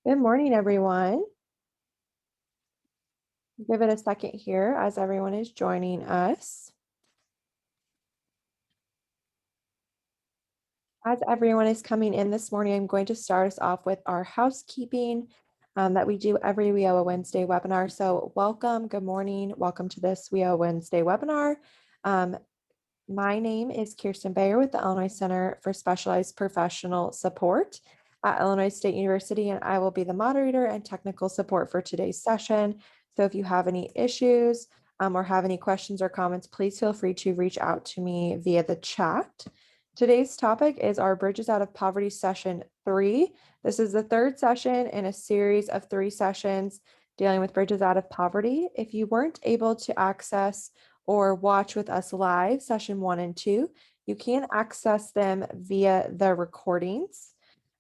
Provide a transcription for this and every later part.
Good morning, everyone. Give it a second here as everyone is joining us. As everyone is coming in this morning, I'm going to start us off with our housekeeping that we do every WIOA Wednesday webinar. So welcome, good morning, welcome to this WIOA Wednesday webinar. My name is Kirsten Bayer with the Illinois Center for Specialized Professional Support at Illinois State University, and I will be the moderator and technical support for today's session. So if you have any issues or have any questions or comments, please feel free to reach out to me via the chat. Today's topic is our Bridges Out of Poverty session 3. This is the third session in a series of 3 sessions dealing with Bridges Out of Poverty. If you weren't able to access or watch with us live session 1 and 2, you can access them via the recordings.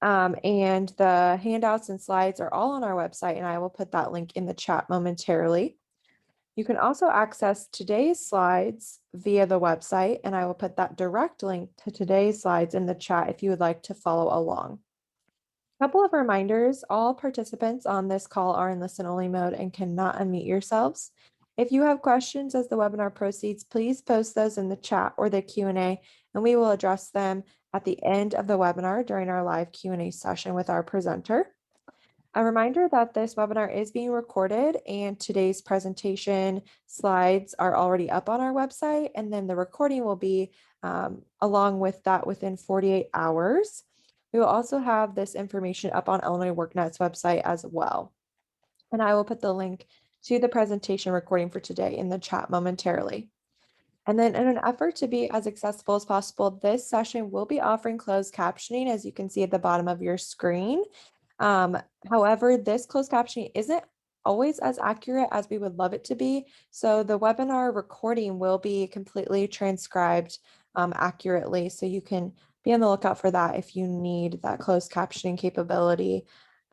And the handouts and slides are all on our website, and I will put that link in the chat momentarily. You can also access today's slides via the website, and I will put that direct link to today's slides in the chat if you would like to follow along. A couple of reminders, all participants on this call are in listen-only mode and cannot unmute yourselves. If you have questions as the webinar proceeds, please post those in the chat or the Q&A, and we will address them at the end of the webinar during our live Q&A session with our presenter. A reminder that this webinar is being recorded and today's presentation slides are already up on our website, and then the recording will be along with that within 48 hours. We will also have this information up on Illinois WorkNet's website as well. And I will put the link to the presentation recording for today in the chat momentarily. And then in an effort to be as accessible as possible, this session will be offering closed captioning, as you can see at the bottom of your screen. However, this closed captioning isn't always as accurate as we would love it to be. So the webinar recording will be completely transcribed accurately. So you can be on the lookout for that if you need that closed captioning capability.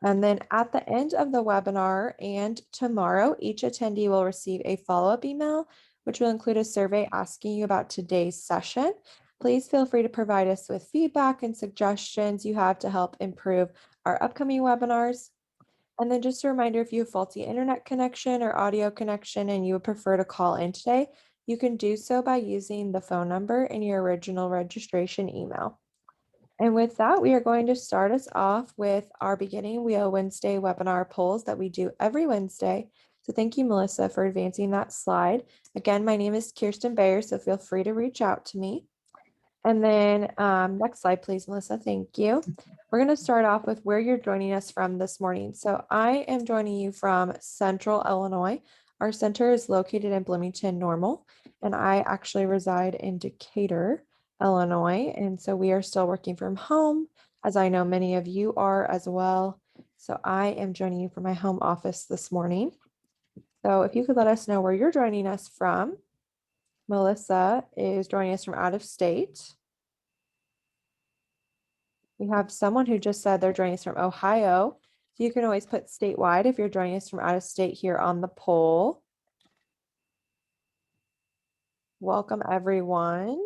And then at the end of the webinar and tomorrow, each attendee will receive a follow-up email, which will include a survey asking you about today's session. Please feel free to provide us with feedback and suggestions you have to help improve our upcoming webinars. And then just a reminder, if you have faulty internet connection or audio connection and you would prefer to call in today, you can do so by using the phone number in your original registration email. And with that, we are going to start us off with our beginning WIOA Wednesday webinar polls that we do every Wednesday. So thank you, Melissa, for advancing that slide. Again, my name is Kirsten Bayer, so feel free to reach out to me. And then next slide, please, Melissa. Thank you. We're going to start off with where you're joining us from this morning. So I am joining you from Central Illinois. Our center is located in Bloomington Normal, and I actually reside in Decatur, Illinois. And so we are still working from home, as I know many of you are as well. So I am joining you from my home office this morning. So if you could let us know where you're joining us from. Melissa is joining us from out of state. We have someone who just said they're joining us from Ohio. So you can always put statewide if you're joining us from out of state here on the poll. Welcome, everyone.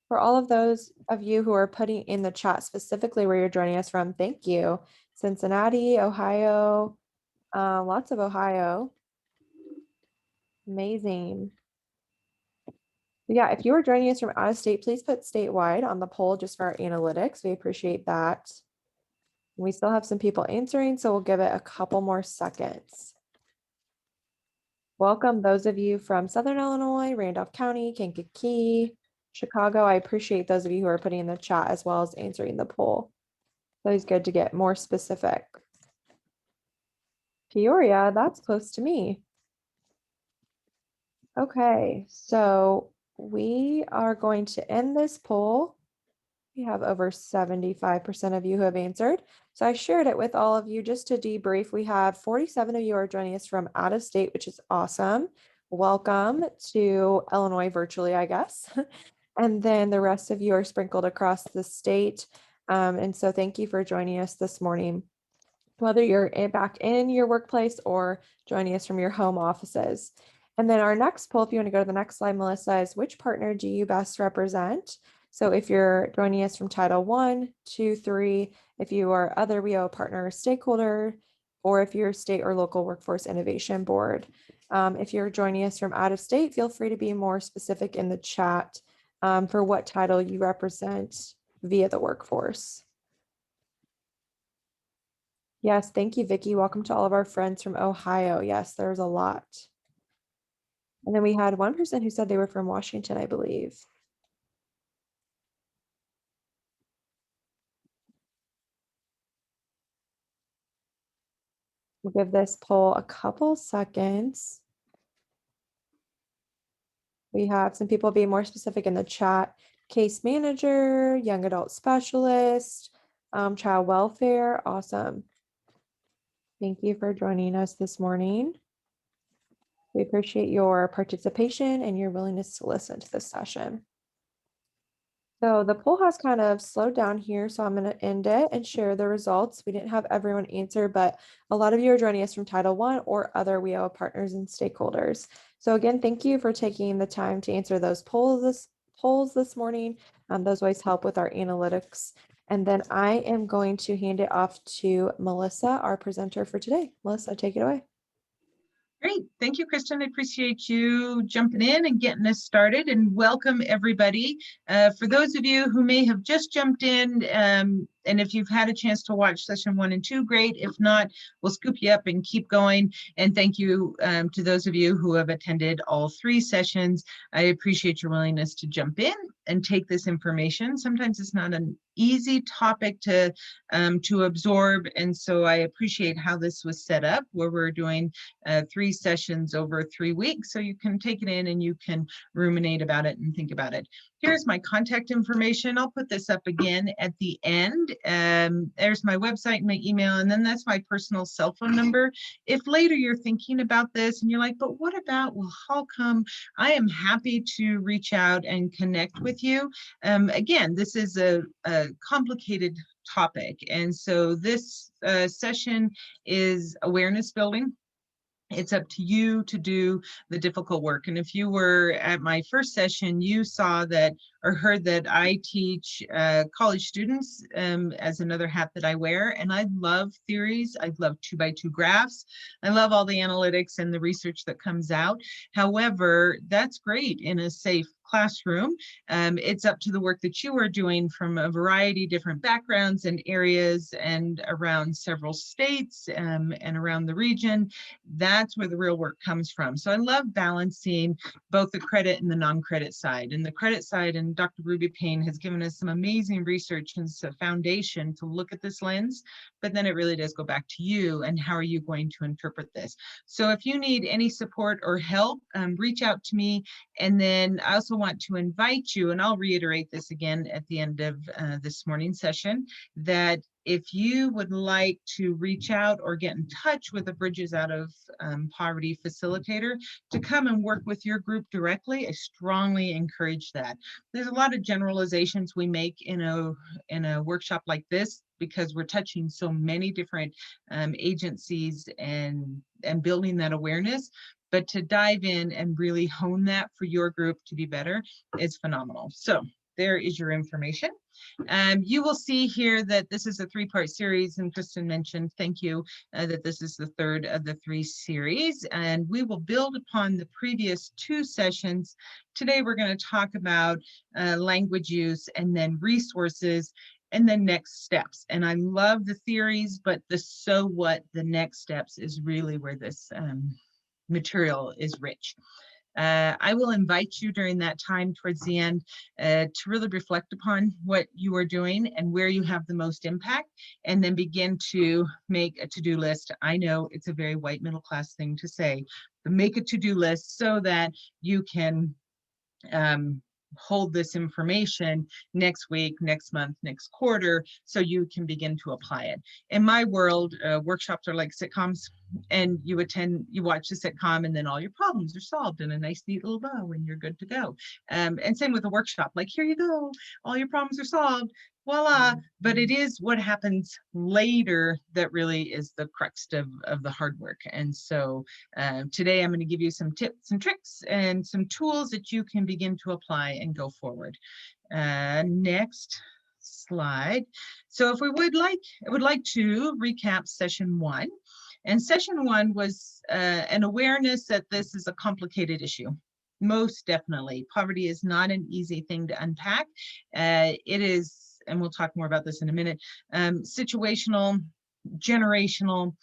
For all of those of you who are putting in the chat specifically where you're joining us from, thank you. Cincinnati, Ohio, lots of Ohio. Amazing. Yeah, if you are joining us from out of state, please put statewide on the poll just for our analytics. We appreciate that. We still have some people answering, so we'll give it a couple more seconds. Welcome those of you from Southern Illinois, Randolph County, Kankakee, Chicago. I appreciate those of you who are putting in the chat as well as answering the poll. So it's good to get more specific. Peoria, that's close to me. Okay, so we are going to end this poll. We have over 75% of you who have answered. So I shared it with all of you just to debrief. We have 47 of you are joining us from out of state, which is awesome. Welcome to Illinois virtually, I guess. And then the rest of you are sprinkled across the state. And so thank you for joining us this morning, whether you're back in your workplace or joining us from your home offices. And then our next poll, if you want to go to the next slide, Melissa, is which partner do you best represent? So if you're joining us from Title 1, 2, 3, if you are other WIO partner or stakeholder, or if you're state or local workforce innovation board. If you're joining us from out of state, feel free to be more specific in the chat for what title you represent via the workforce. Yes, thank you, Vicki. Welcome to all of our friends from Ohio. Yes, there's a lot. And then we had one person who said they were from Washington, I believe. We'll give this poll a couple seconds. We have some people being more specific in the chat. Case manager, young adult specialist, child welfare. Awesome. Thank you for joining us this morning. We appreciate your participation and your willingness to listen to this session. So the poll has kind of slowed down here, so I'm going to end it and share the results. We didn't have everyone answer, but a lot of you are joining us from Title I or other WIO partners and stakeholders. So again, thank you for taking the time to answer those polls this morning. Those always help with our analytics. And then I am going to hand it off to Melissa, our presenter for today. Melissa, take it away. Great. Thank you, Kristen. I appreciate you jumping in and getting us started, and welcome everybody. For those of you who may have just jumped in, and if you've had a chance to watch session 1 and 2, great. If not, we'll scoop you up and keep going. And thank you to those of you who have attended all 3 sessions. I appreciate your willingness to jump in and take this information. Sometimes it's not an easy topic to absorb, and so I appreciate how this was set up, where we're doing 3 sessions over 3 weeks, so you can take it in and you can ruminate about it and think about it. Here's my contact information. I'll put this up again at the end. There's my website and my email, and then that's my personal cell phone number. If later you're thinking about this and you're like, but what about, well, how come? I am happy to reach out and connect with you. Again, this is a complicated topic, and so this session is awareness building. It's up to you to do the difficult work. And if you were at my first session, you saw that or heard that I teach college students as another hat that I wear. And I love theories. I love 2x2 graphs. I love all the analytics and the research that comes out. However, that's great in a safe classroom. It's up to the work that you are doing from a variety of different backgrounds and areas and around several states and around the region. That's where the real work comes from. So I love balancing both the credit and the non-credit side. And the credit side, and Dr. Ruby Payne has given us some amazing research and a foundation to look at this lens, but then it really does go back to you and how are you going to interpret this. So if you need any support or help, reach out to me. And then I also want to invite you, and I'll reiterate this again at the end of this morning's session, that if you would like to reach out or get in touch with a Bridges Out of Poverty facilitator to come and work with your group directly, I strongly encourage that. There's a lot of generalizations we make in a workshop like this because we're touching so many different agencies and building that awareness. But to dive in and really hone that for your group to be better is phenomenal. So there is your information. You will see here that this is a 3-part series, and Kristen mentioned, thank you, that this is the 3rd of the 3 series, and we will build upon the previous 2 sessions. Today we're going to talk about language use and then resources and then next steps. And I love the theories, but the so what, the next steps is really where this material is rich. I will invite you during that time towards the end to really reflect upon what you are doing and where you have the most impact, and then begin to make a to-do list. I know it's a very white middle class thing to say, but make a to-do list so that you can hold this information next week, next month, next quarter, so you can begin to apply it. In my world, workshops are like sitcoms, and you watch the sitcom, and then all your problems are solved in a nice, neat little bow, and you're good to go. And same with a workshop, like, here you go, all your problems are solved. voila, but it is what happens later that really is the crux of the hard work. And so today I'm going to give you some tips and tricks and some tools that you can begin to apply and go forward. Next slide. So if I would like to recap session 1. And session 1 was an awareness that this is a complicated issue. Most definitely. Poverty is not an easy thing to unpack. It is, and we'll talk more about this in a minute, situational, generational,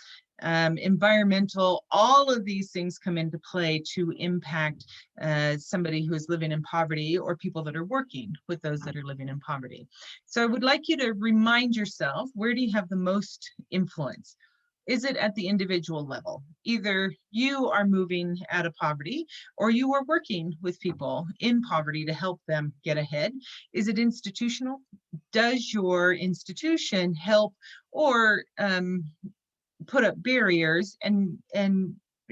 environmental, all of these things come into play to impact somebody who is living in poverty or people that are working with those that are living in poverty. So I would like you to remind yourself, where do you have the most influence? Is it at the individual level? Either you are moving out of poverty or you are working with people in poverty to help them get ahead. Is it institutional? Does your institution help or put up barriers and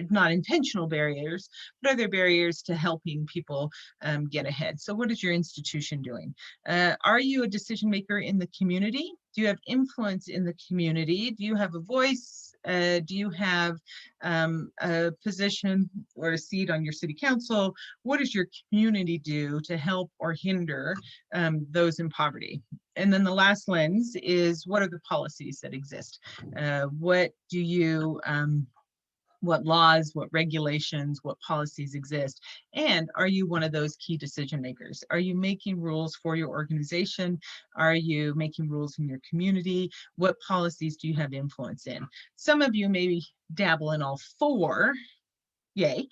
not intentional barriers, but are there barriers to helping people get ahead? So what is your institution doing? Are you a decision maker in the community? Do you have influence in the community? Do you have a voice? Do you have a position or a seat on your city council? What does your community do to help or hinder those in poverty? And then the last lens is, what are the policies that exist? What do you, what laws, what regulations, what policies exist? And are you one of those key decision makers? Are you making rules for your organization? Are you making rules in your community? What policies do you have influence in? Some of you maybe dabble in all 4. Yay.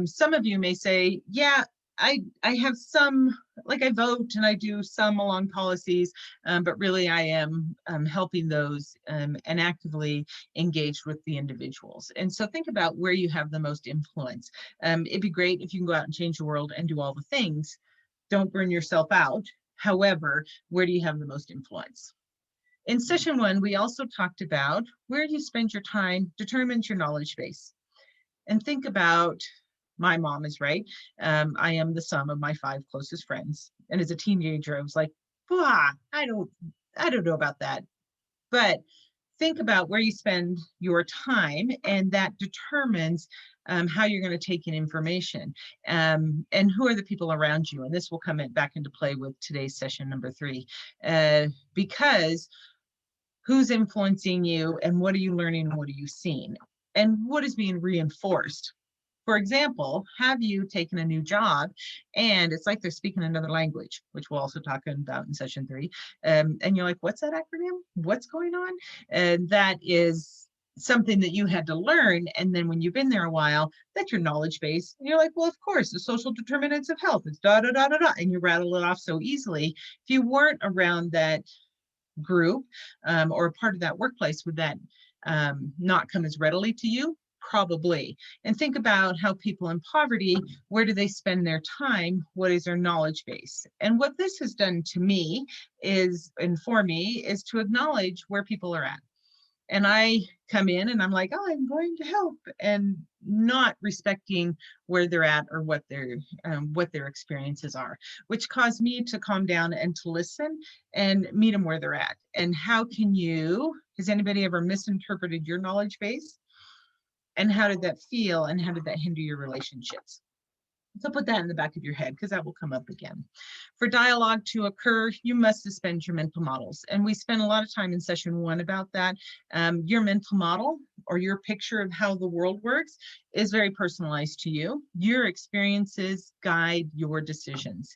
Some of you may say, yeah, I have some, like I vote and I do some along policies, but really I am helping those and actively engaged with the individuals. And so think about where you have the most influence. It'd be great if you can go out and change the world and do all the things. Don't burn yourself out. However, where do you have the most influence? In session 1, we also talked about where you spend your time determines your knowledge base. And think about, my mom is right. I am the sum of my 5 closest friends. And as a teenager, I was like, I don't know about that. But think about where you spend your time, and that determines how you're going to take in information, and who are the people around you. And this will come back into play with today's session number 3, because who's influencing you and what are you learning and what are you seeing and what is being reinforced. For example, have you taken a new job and it's like they're speaking another language, which we'll also talk about in session 3. And you're like, what's that acronym? What's going on? And that is something that you had to learn. And then when you've been there a while, that's your knowledge base. And you're like, well, of course, the social determinants of health, it's da, da, da, da, da. And you rattle it off so easily. If you weren't around that group or a part of that workplace, would that not come as readily to you? Probably. And think about how people in poverty, where do they spend their time? What is their knowledge base? And what this has done to me is, and for me, is to acknowledge where people are at. And I come in and I'm like, oh, I'm going to help, and not respecting where they're at or what their experiences are, which caused me to calm down and to listen and meet them where they're at. And how can you, has anybody ever misinterpreted your knowledge base? And how did that feel? And how did that hinder your relationships? So put that in the back of your head, because that will come up again. For dialogue to occur, you must suspend your mental models. And we spent a lot of time in session 1 about that. Your mental model or your picture of how the world works is very personalized to you. Your experiences guide your decisions,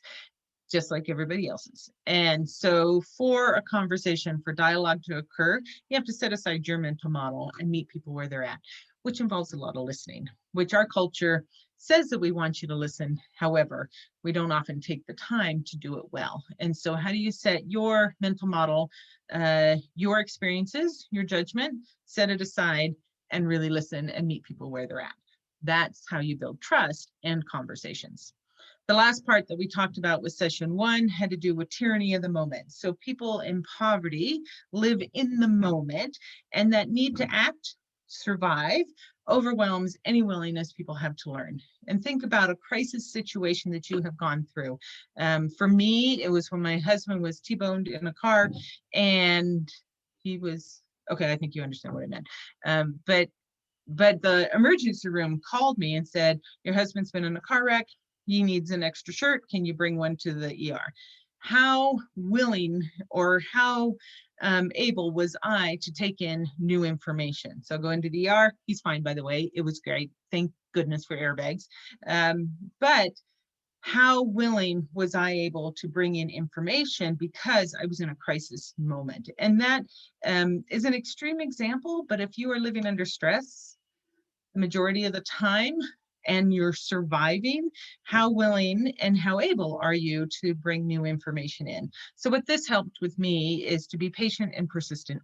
just like everybody else's. And so for a conversation, for dialogue to occur, you have to set aside your mental model and meet people where they're at, which involves a lot of listening, which our culture says that we want you to listen. However, we don't often take the time to do it well. And so how do you set your mental model, your experiences, your judgment, set it aside and really listen and meet people where they're at? That's how you build trust and conversations. The last part that we talked about with session 1 had to do with tyranny of the moment. So people in poverty live in the moment, and that need to act, survive, overwhelms any willingness people have to learn. And think about a crisis situation that you have gone through. For me, it was when my husband was T-boned in a car and he was, okay, I think you understand what I meant. But the emergency room called me and said, your husband's been in a car wreck. He needs an extra shirt. Can you bring one to the ER? How willing or how able was I to take in new information? So go into the ER. He's fine, by the way. It was great. Thank goodness for airbags. But how willing was I able to bring in information because I was in a crisis moment? And that is an extreme example, but if you are living under stress the majority of the time and you're surviving, how willing and how able are you to bring new information in? So what this helped with me is to be patient and persistent.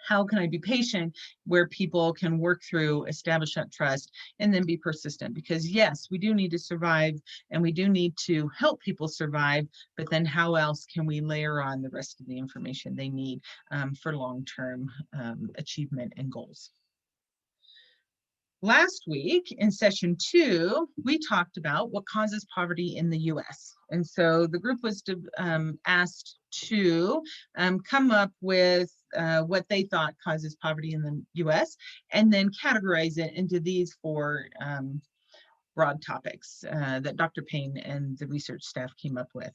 How can I be patient where people can work through, establish that trust, and then be persistent? Because yes, we do need to survive and we do need to help people survive, but then how else can we layer on the rest of the information they need for long-term achievement and goals? Last week in session 2, we talked about what causes poverty in the US. And so the group was asked to come up with what they thought causes poverty in the US and then categorize it into these 4 broad topics that Dr. Payne and the research staff came up with.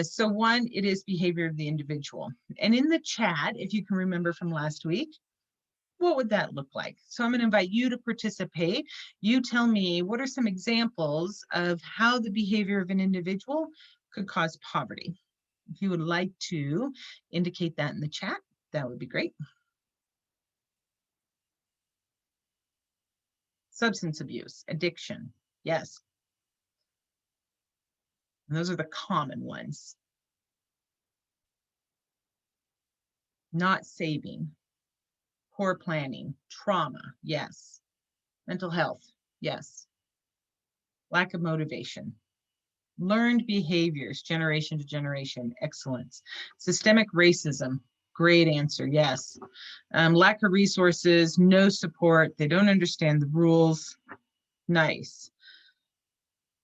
So one, it is behavior of the individual. And in the chat, if you can remember from last week, what would that look like? So I'm going to invite you to participate. You tell me what are some examples of how the behavior of an individual could cause poverty. If you would like to indicate that in the chat, that would be great. Substance abuse, addiction, yes. And those are the common ones. Not saving, poor planning, trauma, yes. Mental health, yes. Lack of motivation. Learned behaviors, generation to generation, excellence. Systemic racism, great answer, yes. Lack of resources, no support, they don't understand the rules, nice.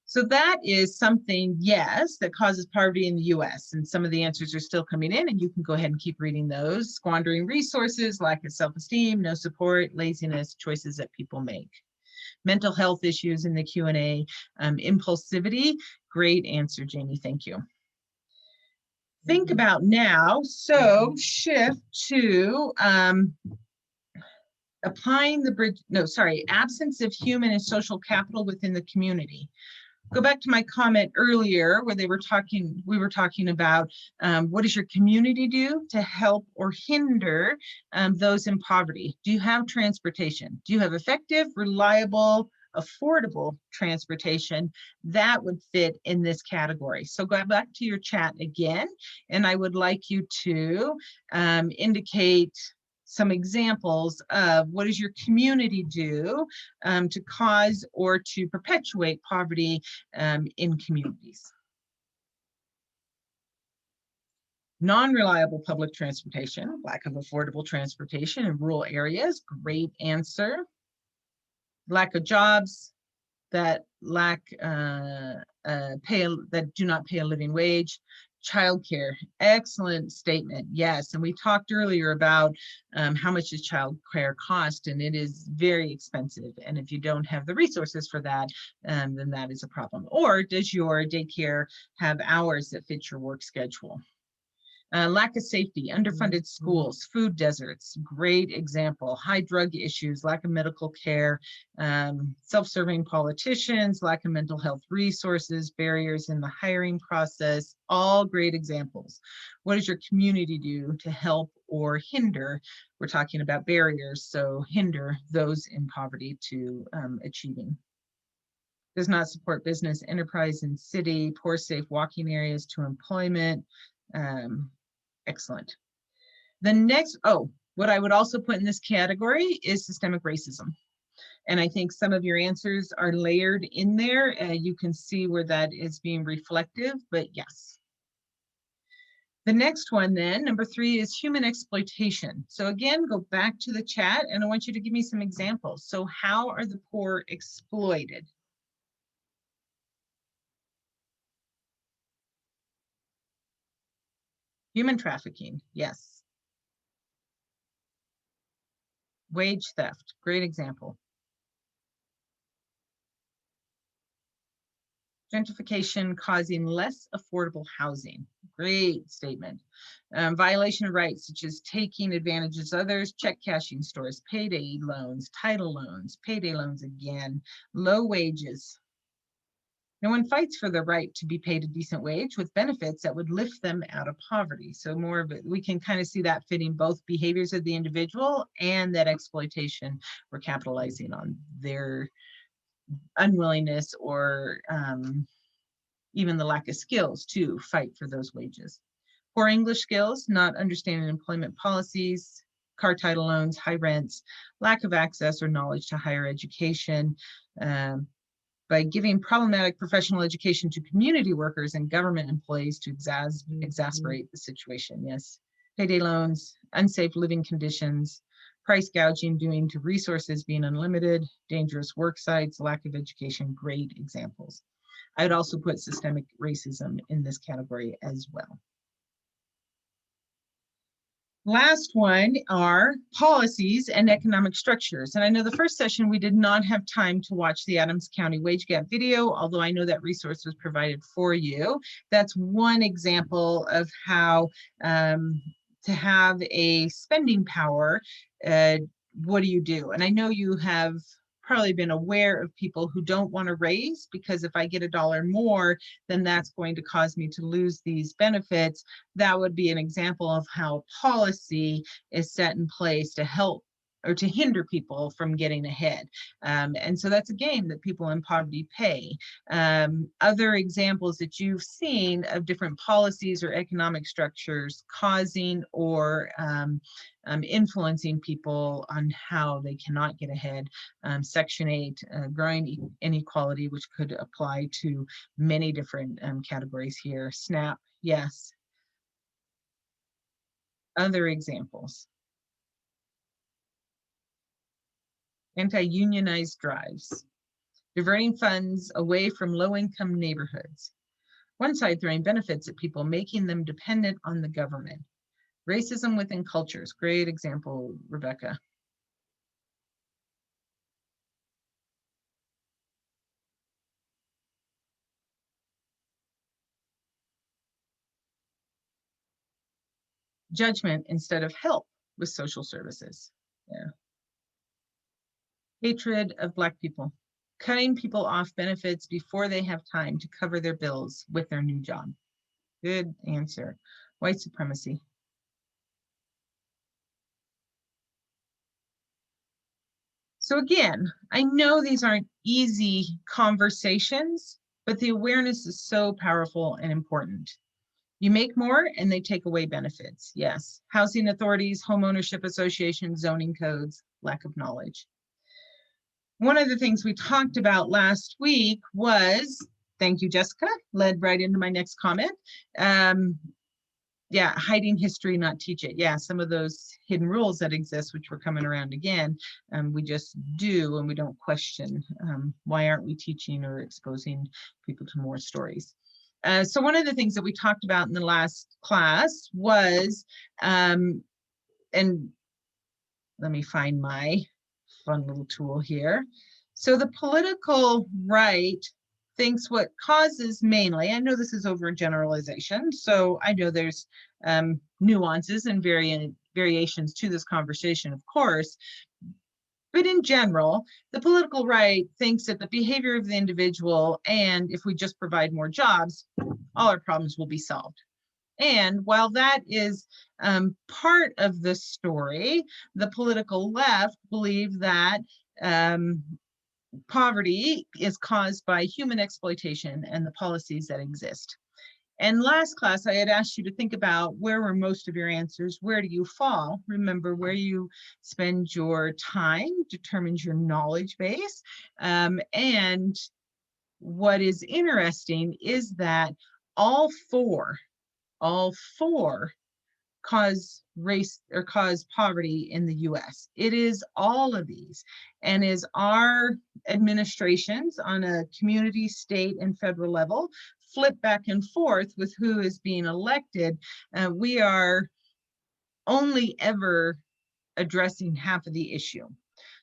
So that is something, yes, that causes poverty in the US, and some of the answers are still coming in, and you can go ahead and keep reading those. Squandering resources, lack of self-esteem, no support, laziness, choices that people make. Mental health issues in the Q&A, impulsivity, great answer, Jamie, thank you. Think about now, so shift to applying the bridge, no, sorry, absence of human and social capital within the community. Go back to my comment earlier where we were talking about what does your community do to help or hinder those in poverty? Do you have transportation? Do you have effective, reliable, affordable transportation? That would fit in this category. So go back to your chat again, and I would like you to indicate some examples of what does your community do to cause or to perpetuate poverty in communities. Non-reliable public transportation, lack of affordable transportation in rural areas, great answer. Lack of jobs that lack that do not pay a living wage. Childcare, excellent statement. Yes, and we talked earlier about how much does childcare cost, and it is very expensive. And if you don't have the resources for that, then that is a problem. Or does your daycare have hours that fit your work schedule? Lack of safety, underfunded schools, food deserts, great example. High drug issues, lack of medical care, self-serving politicians, lack of mental health resources, barriers in the hiring process, all great examples. What does your community do to help or hinder? We're talking about barriers, so hinder those in poverty to achieving. Does not support business, enterprise in city, poor safe walking areas to employment. Excellent. The next, what I would also put in this category is systemic racism. And I think some of your answers are layered in there. You can see where that is being reflective, but yes. The next one then, number 3, is human exploitation. So again, go back to the chat and I want you to give me some examples. So how are the poor exploited? Human trafficking, yes. Wage theft, great example. Gentrification causing less affordable housing, great statement. Violation of rights, such as taking advantage of others, check cashing stores, payday loans, title loans, payday loans again, low wages. No one fights for the right to be paid a decent wage with benefits that would lift them out of poverty. So more of it, we can kind of see that fitting both behaviors of the individual and that exploitation. We're capitalizing on their unwillingness or even the lack of skills to fight for those wages. Poor English skills, not understanding employment policies, car title loans, high rents, lack of access or knowledge to higher education. By giving problematic professional education to community workers and government employees to exacerbate the situation. Yes, payday loans, unsafe living conditions, price gouging due to resources being unlimited, dangerous work sites, lack of education, great examples. I would also put systemic racism in this category as well. Last one are policies and economic structures. And I know the first session we did not have time to watch the Adams County wage gap video, although I know that resource was provided for you. That's one example of how to have a spending power, what do you do? And I know you have probably been aware of people who don't want to raise because if I get $1 more, then that's going to cause me to lose these benefits. That would be an example of how policy is set in place to help or to hinder people from getting ahead. And so that's a game that people in poverty pay. Other examples that you've seen of different policies or economic structures causing or influencing people on how they cannot get ahead. Section 8, growing inequality, which could apply to many different categories here. SNAP, yes. Other examples. Anti-unionized drives, diverting funds away from low-income neighborhoods. One side throwing benefits at people, making them dependent on the government. Racism within cultures, great example, Rebecca. Judgment instead of help with social services. Yeah. Hatred of Black people, cutting people off benefits before they have time to cover their bills with their new job. Good answer. White supremacy. So again, I know these aren't easy conversations, but the awareness is so powerful and important. You make more and they take away benefits. Yes. Housing authorities, homeownership associations, zoning codes, lack of knowledge. One of the things we talked about last week was, thank you, Jessica, led right into my next comment. Yeah, hiding history, not teach it. Yeah, some of those hidden rules that exist, which we're coming around again, we just do and we don't question why aren't we teaching or exposing people to more stories. So one of the things that we talked about in the last class was, and let me find my fun little tool here. So the political right thinks what causes mainly, I know this is over generalization, so I know there's nuances and variations to this conversation, of course, but in general, the political right thinks that the behavior of the individual, and if we just provide more jobs, all our problems will be solved. And while that is part of the story, the political left believe that poverty is caused by human exploitation and the policies that exist. And last class, I had asked you to think about where were most of your answers, where do you fall? Remember, where you spend your time determines your knowledge base. And what is interesting is that all 4 all four cause race or cause poverty in the US. It is all of these. And as our administrations on a community, state, and federal level flip back and forth with who is being elected, we are only ever addressing half of the issue.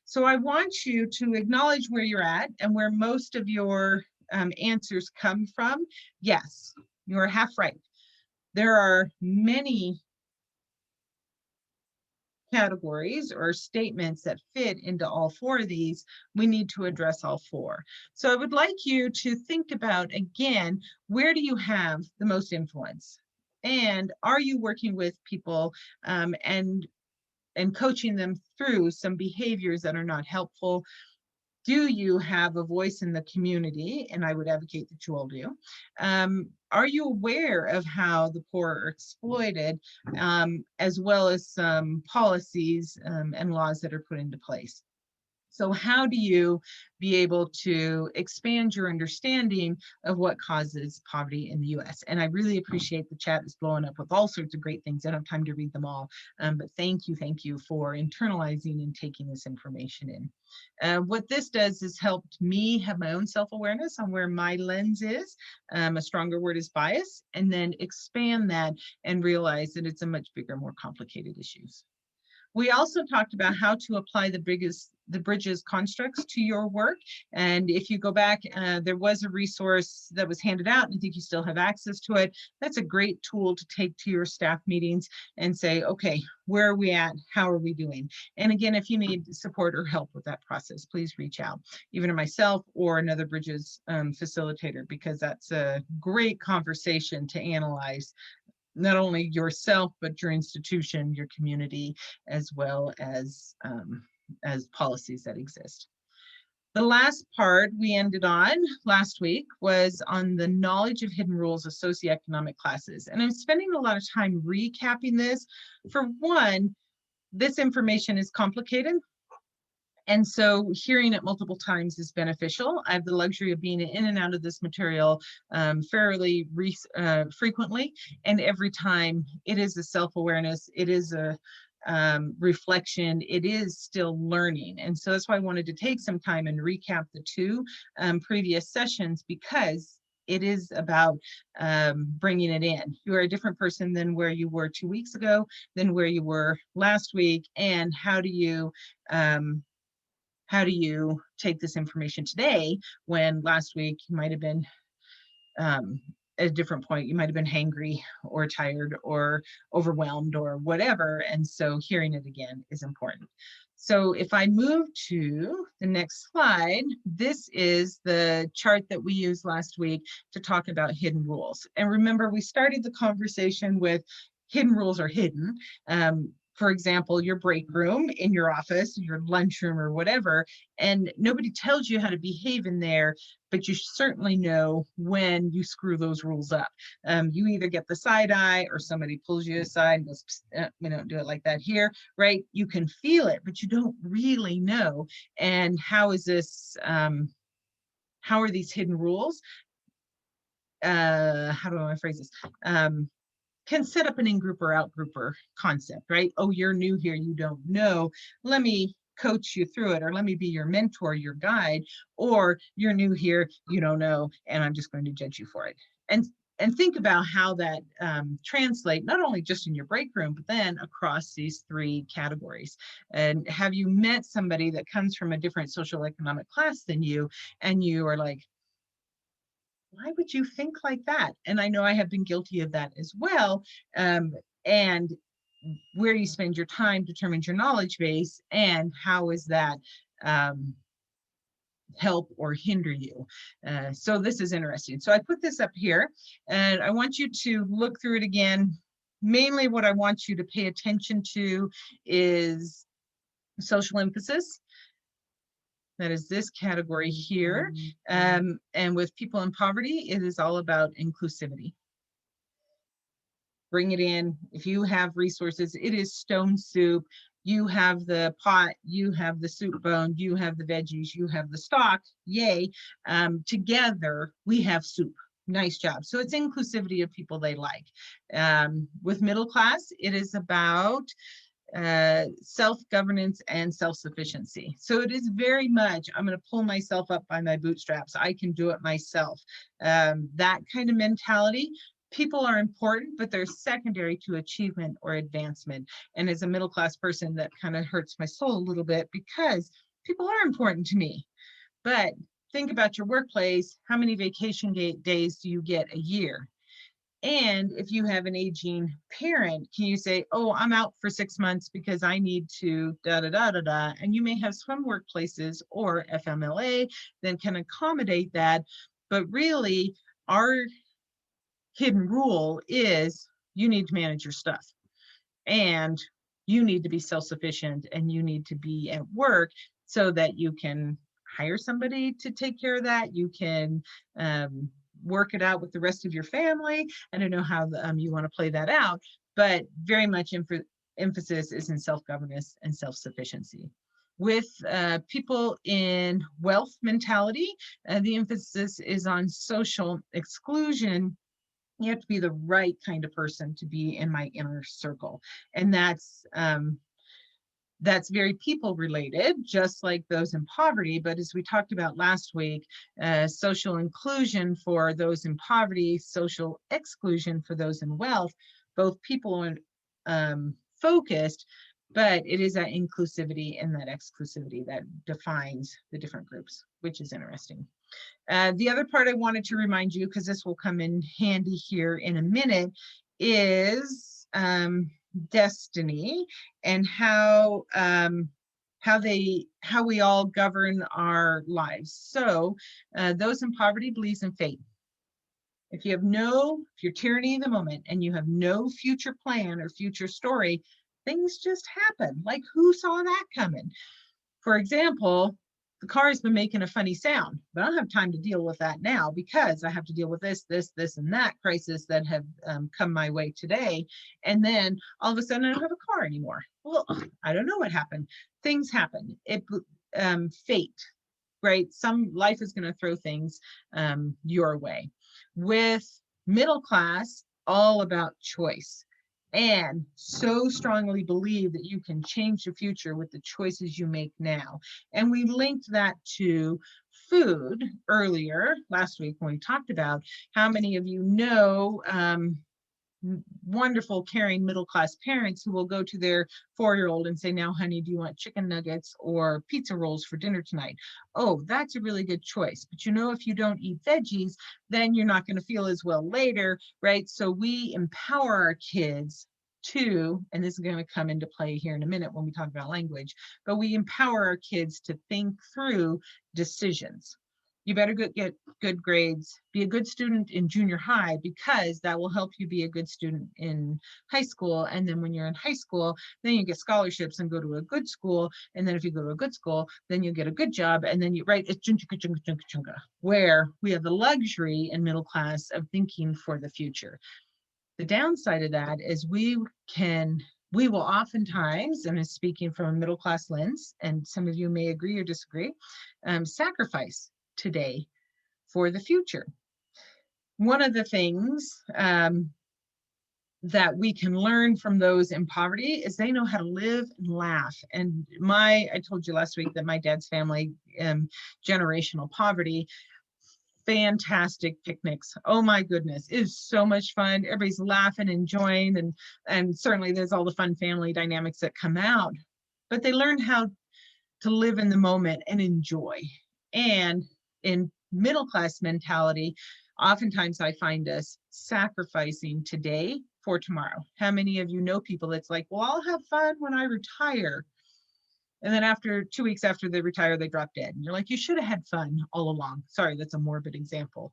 So I want you to acknowledge where you're at and where most of your answers come from. Yes, you're half right. There are many categories or statements that fit into all four of these. We need to address all four. So I would like you to think about, again, where do you have the most influence? And are you working with people and coaching them through some behaviors that are not helpful? Do you have a voice in the community? And I would advocate that you all do. Are you aware of how the poor are exploited, as well as some policies and laws that are put into place? So how do you be able to expand your understanding of what causes poverty in the US? And I really appreciate the chat is blowing up with all sorts of great things. I don't have time to read them all, but thank you for internalizing and taking this information in. What this does is helped me have my own self-awareness on where my lens is. A stronger word is bias, and then expand that and realize that it's a much bigger, more complicated issues. We also talked about how to apply the bridges constructs to your work. And if you go back, there was a resource that was handed out, and I think you still have access to it. That's a great tool to take to your staff meetings and say, okay, where are we at? How are we doing? And again, if you need support or help with that process, please reach out, even to myself or another bridges facilitator, because that's a great conversation to analyze not only yourself, but your institution, your community, as well as policies that exist. The last part we ended on last week was on the knowledge of hidden rules of socioeconomic classes. And I'm spending a lot of time recapping this. For one, this information is complicated. And so hearing it multiple times is beneficial. I have the luxury of being in and out of this material fairly frequently. And every time it is a self-awareness, it is a reflection, it is still learning. And so that's why I wanted to take some time and recap the two previous sessions, because it is about bringing it in. You are a different person than where you were 2 weeks ago, than where you were last week. And how do you take this information today when last week you might have been at a different point, you might have been hangry or tired or overwhelmed or whatever. And so hearing it again is important. So if I move to the next slide, this is the chart that we used last week to talk about hidden rules. And remember, we started the conversation with hidden rules are hidden. For example, your break room in your office, your lunchroom or whatever, and nobody tells you how to behave in there, but you certainly know when you screw those rules up. You either get the side eye or somebody pulls you aside and goes, we don't do it like that here, right? You can feel it, but you don't really know. And how is this, how are these hidden rules? How do I phrase this? Can set up an in-group or out-grouper concept, right? Oh, you're new here, you don't know. Let me coach you through it, or let me be your mentor, your guide, or you're new here, you don't know, and I'm just going to judge you for it. And think about how that translate, not only just in your break room, but then across these three categories. And have you met somebody that comes from a different social economic class than you, and you are like, why would you think like that? And I know I have been guilty of that as well. And where you spend your time determines your knowledge base, and how is that help or hinder you? So this is interesting. So I put this up here, and I want you to look through it again. Mainly what I want you to pay attention to is social emphasis. That is this category here. And with people in poverty, it is all about inclusivity. Bring it in. If you have resources, it is stone soup. You have the pot, you have the soup bone, you have the veggies, you have the stock, yay. Together, we have soup. Nice job. So it's inclusivity of people they like. With middle class, it is about self-governance and self-sufficiency. So it is very much, I'm going to pull myself up by my bootstraps. I can do it myself. That kind of mentality. People are important, but they're secondary to achievement or advancement. And as a middle class person, that kind of hurts my soul a little bit because people are important to me. But think about your workplace. How many vacation days do you get a year? And if you have an aging parent, can you say, oh, I'm out for 6 months because I need to da da da da da? And you may have some workplaces or FMLA that can accommodate that. But really, our hidden rule is you need to manage your stuff. And you need to be self-sufficient and you need to be at work so that you can hire somebody to take care of that. You can work it out with the rest of your family. I don't know how you want to play that out, but very much emphasis is in self-governance and self-sufficiency. With people in wealth mentality, the emphasis is on social exclusion. You have to be the right kind of person to be in my inner circle. And that's very people related, just like those in poverty. But as we talked about last week, social inclusion for those in poverty, social exclusion for those in wealth, both people are focused, but it is that inclusivity and that exclusivity that defines the different groups, which is interesting. The other part I wanted to remind you, because this will come in handy here in a minute, is destiny and how we all govern our lives. So those in poverty believes in fate. If you're tyranny in the moment and you have no future plan or future story, things just happen. Like, who saw that coming? For example, the car has been making a funny sound, but I don't have time to deal with that now because I have to deal with this, and that crisis that have come my way today. And then all of a sudden I don't have a car anymore. Well, I don't know what happened. Things happen. Fate, right? Some life is going to throw things your way. With middle class, all about choice. And so strongly believe that you can change the future with the choices you make now. And we linked that to food earlier last week when we talked about how many of you know wonderful, caring middle-class parents who will go to their 4-year-old and say, now, honey, do you want chicken nuggets or pizza rolls for dinner tonight? Oh, that's a really good choice. But you know, if you don't eat veggies, then you're not going to feel as well later, right? So we empower our kids to, and this is going to come into play here in a minute when we talk about language, but we empower our kids to think through decisions. You better get good grades, be a good student in junior high, because that will help you be a good student in high school. And then when you're in high school, then you get scholarships and go to a good school. And then if you go to a good school, then you get a good job. And then it's chunka, where we have the luxury in middle class of thinking for the future. The downside of that is we will oftentimes, and I'm speaking from a middle class lens, and some of you may agree or disagree, sacrifice today for the future. One of the things that we can learn from those in poverty is they know how to live and laugh. And I told you last week that my dad's family, generational poverty, fantastic picnics. Oh my goodness, it is so much fun. Everybody's laughing, enjoying, and certainly there's all the fun family dynamics that come out. But they learn how to live in the moment and enjoy. And in middle class mentality, oftentimes I find us sacrificing today for tomorrow. How many of you know people that's like, well, I'll have fun when I retire? And then after 2 weeks after they retire, they drop dead. And you're like, you should have had fun all along. Sorry, that's a morbid example.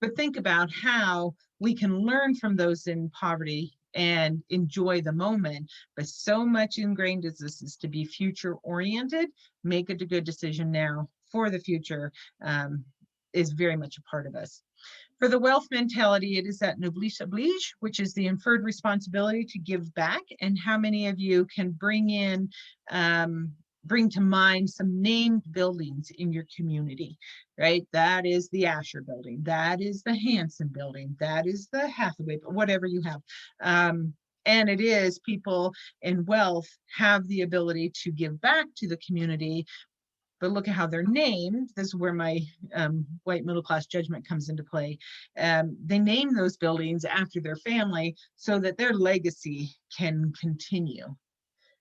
But think about how we can learn from those in poverty and enjoy the moment. But so much ingrained as this is to be future oriented, make a good decision now for the future is very much a part of us. For the wealth mentality, it is that noblesse oblige, which is the inferred responsibility to give back. And how many of you can bring in bring to mind some named buildings in your community, right? That is the Asher building, that is the Hanson building, that is the Hathaway, whatever you have. And it is people in wealth have the ability to give back to the community, but look at how they're named. This is where my white middle class judgment comes into play. They name those buildings after their family so that their legacy can continue.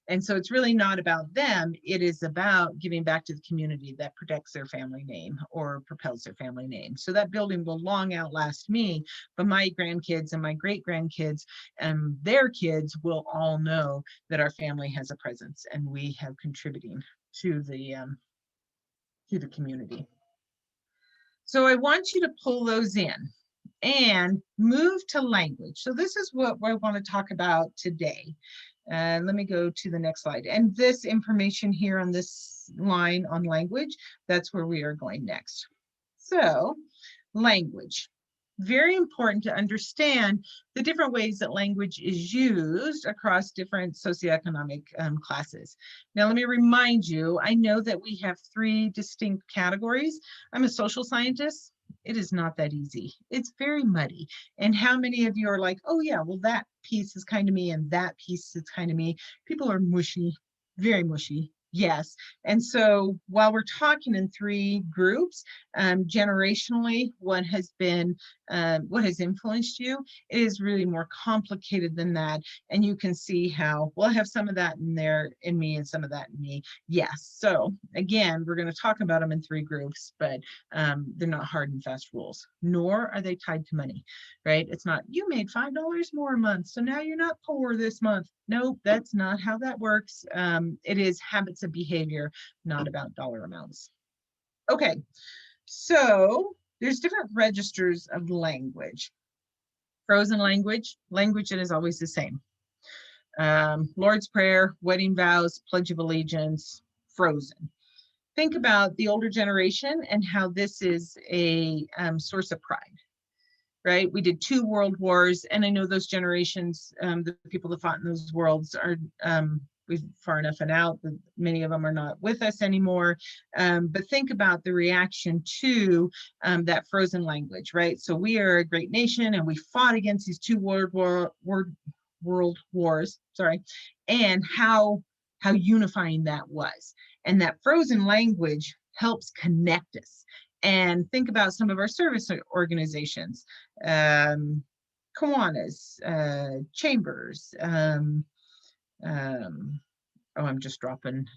And so it's really not about them. It is about giving back to the community that protects their family name or propels their family name. So that building will long outlast me, but my grandkids and my great grandkids and their kids will all know that our family has a presence and we have contributing to the community. So I want you to pull those in and move to language. So this is what I want to talk about today. And let me go to the next slide. And this information here on this line on language, that's where we are going next. So language. Very important to understand the different ways that language is used across different socioeconomic classes. Now, let me remind you, I know that we have 3 distinct categories. I'm a social scientist. It is not that easy. It's very muddy. And how many of you are like, oh yeah, well, that piece is kind of me and that piece is kind of me. People are mushy, very mushy. Yes. And so while we're talking in 3 groups, generationally, what has influenced you, it is really more complicated than that. And you can see how, well, I have some of that in there in me and some of that in me. Yes. So again, we're going to talk about them in 3 groups, but they're not hard and fast rules, nor are they tied to money, right? It's not, you made $5 more a month, so now you're not poor this month. Nope, that's not how that works. It is habits of behavior, not about dollar amounts. Okay, so there's different registers of language. Frozen language, language that is always the same. Lord's Prayer, wedding vows, Pledge of Allegiance, frozen. Think about the older generation and how this is a source of pride. Right? We did 2 world wars, and I know those generations, the people that fought in those worlds are we've far enough and out that many of them are not with us anymore. But think about the reaction to that frozen language, right? So we are a great nation, and we fought against these 2 world wars, sorry, and how unifying that was. And that frozen language helps connect us. And think about some of our service organizations, Kiwanis, chambers, I'm just dropping,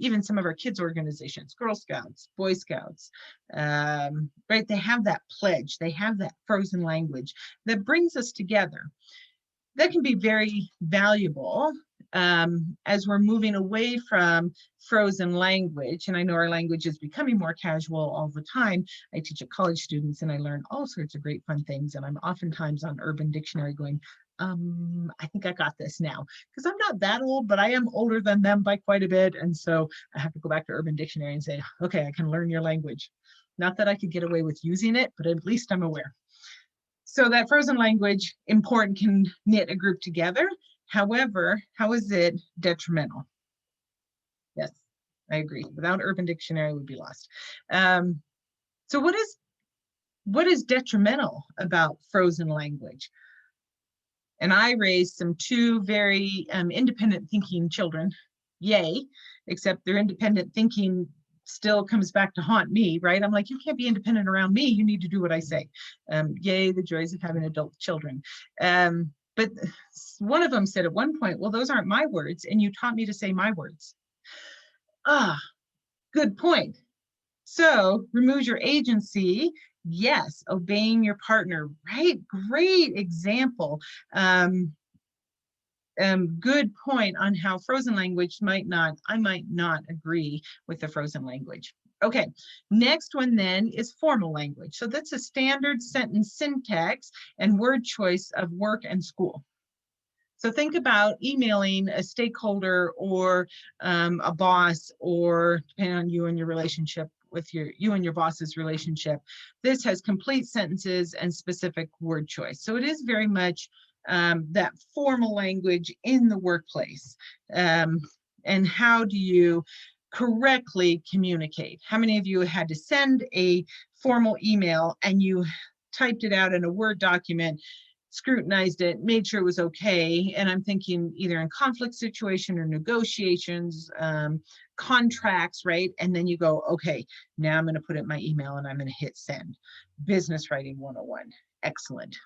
even some of our kids organizations, Girl Scouts, Boy Scouts, right? They have that pledge, they have that frozen language that brings us together. That can be very valuable as we're moving away from frozen language. And I know our language is becoming more casual all the time. I teach at college students and I learn all sorts of great fun things. And I'm oftentimes on Urban Dictionary going, I think I got this now, because I'm not that old, but I am older than them by quite a bit. And so I have to go back to Urban Dictionary and say, okay, I can learn your language. Not that I could get away with using it, but at least I'm aware. So that frozen language, important, can knit a group together. However, how is it detrimental? Yes, I agree. Without Urban Dictionary, we'd be lost. So what is detrimental about frozen language? And I raised 2 very independent thinking children. Yay, except their independent thinking still comes back to haunt me, right? I'm like, you can't be independent around me. You need to do what I say. Yay, the joys of having adult children. But one of them said at one point, well, those aren't my words, and you taught me to say my words. Good point. So removes your agency. Yes, obeying your partner, right? Great example. Good point on how frozen language I might not agree with the frozen language. Okay, next one then is formal language. So that's a standard sentence syntax and word choice of work and school. So think about emailing a stakeholder or a boss, or depending on you and your relationship with you and your boss's relationship. This has complete sentences and specific word choice. So it is very much that formal language in the workplace. And how do you correctly communicate. How many of you had to send a formal email and you typed it out in a Word document, scrutinized it, made sure it was okay? And I'm thinking either in conflict situation or negotiations, contracts, right? And then you go, okay, now I'm going to put it in my email and I'm going to hit send. Business writing 101. Excellent.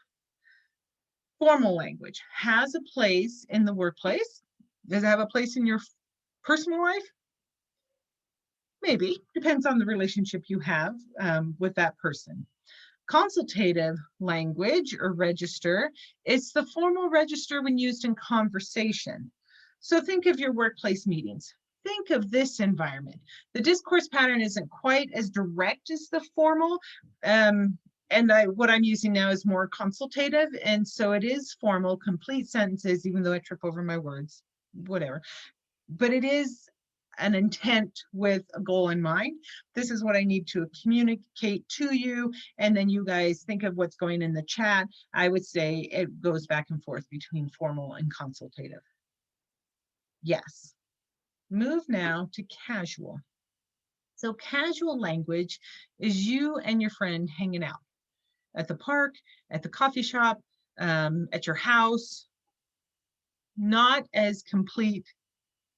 Formal language has a place in the workplace. Does it have a place in your personal life? Maybe, depends on the relationship you have with that person. Consultative language or register, it's the formal register when used in conversation. So think of your workplace meetings. Think of this environment. The discourse pattern isn't quite as direct as the formal. What I'm using now is more consultative. And so it is formal, complete sentences, even though I trip over my words, whatever. But it is an intent with a goal in mind. This is what I need to communicate to you. And then you guys think of what's going in the chat. I would say it goes back and forth between formal and consultative. Yes. Move now to casual. So casual language is you and your friend hanging out at the park, at the coffee shop, at your house. Not as complete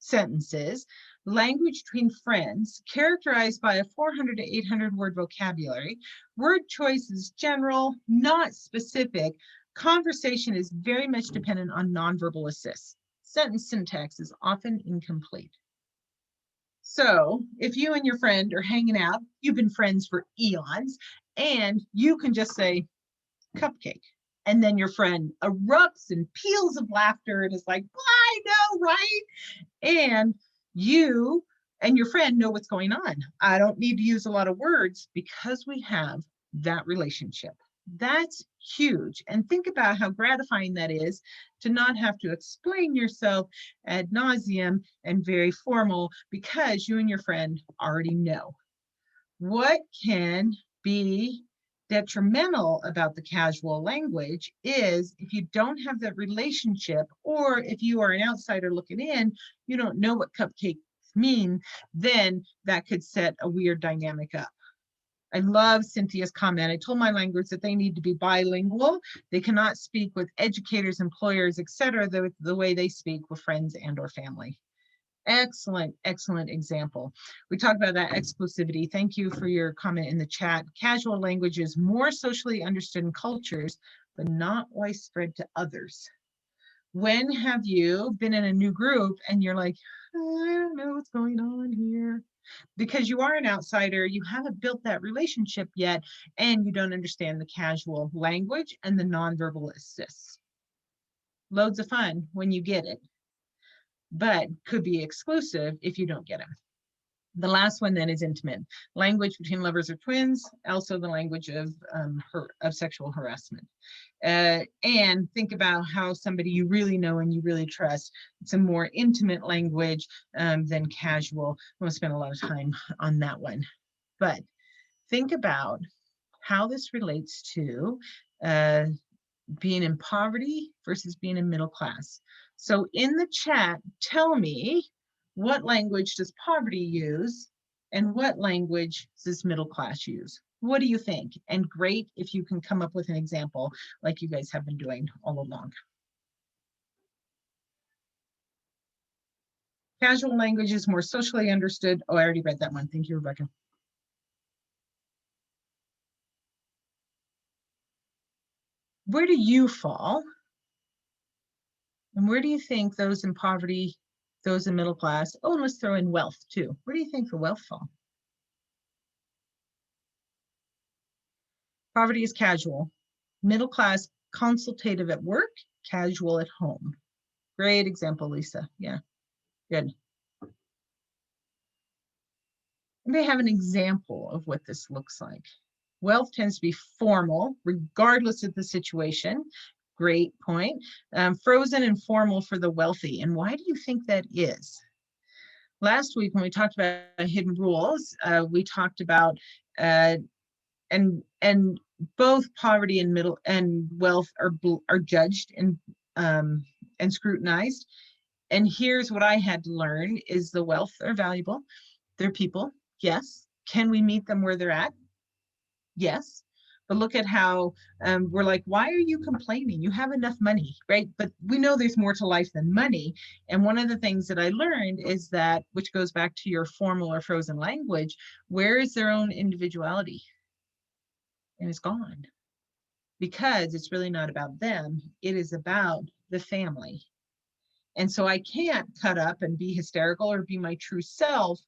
sentences. Language between friends, characterized by a 400 to 800 word vocabulary. Word choice is general, not specific. Conversation is very much dependent on nonverbal assists. Sentence syntax is often incomplete. So if you and your friend are hanging out, you've been friends for eons, and you can just say cupcake. And then your friend erupts in peals of laughter and is like, I know, right? And you and your friend know what's going on. I don't need to use a lot of words because we have that relationship. That's huge. And think about how gratifying that is to not have to explain yourself ad nauseum and very formal because you and your friend already know. What can be detrimental about the casual language is if you don't have that relationship, or if you are an outsider looking in, you don't know what cupcakes mean, then that could set a weird dynamic up. I love Cynthia's comment. I told my language that they need to be bilingual. They cannot speak with educators, employers, etc., the way they speak with friends and or family. Excellent, excellent example. We talked about that exclusivity. Thank you for your comment in the chat. Casual language is more socially understood in cultures, but not widespread to others. When have you been in a new group and you're like, I don't know what's going on here? Because you are an outsider, you haven't built that relationship yet, and you don't understand the casual language and the nonverbal assists. Loads of fun when you get it, but could be exclusive if you don't get them. The last one then is intimate. Language between lovers or twins, also the language of sexual harassment. And think about how somebody you really know and you really trust, it's a more intimate language than casual. I won't spend a lot of time on that one. But think about how this relates to being in poverty versus being in middle class. So in the chat, tell me, what language does poverty use and what language does middle class use? What do you think? And great if you can come up with an example like you guys have been doing all along. Casual language is more socially understood. Oh, I already read that one. Thank you, Rebecca. Where do you fall? And where do you think those in poverty, those in middle class, oh, and let's throw in wealth too. Where do you think the wealth fall? Poverty is casual. Middle class, consultative at work, casual at home. Great example, Lisa. Yeah, good. You may have an example of what this looks like. Wealth tends to be formal, regardless of the situation. Great point. Frozen and formal for the wealthy. And why do you think that is? Last week, when we talked about hidden rules, we talked about and both poverty and middle and wealth are judged and scrutinized. And here's what I had to learn is the wealth are valuable. They're people, yes. Can we meet them where they're at? Yes. But look at how we're like, why are you complaining? You have enough money, right? But we know there's more to life than money. And one of the things that I learned is that, which goes back to your formal or frozen language, where is their own individuality? And it's gone, because it's really not about them. It is about the family. And so I can't cut up and be hysterical or be my true self,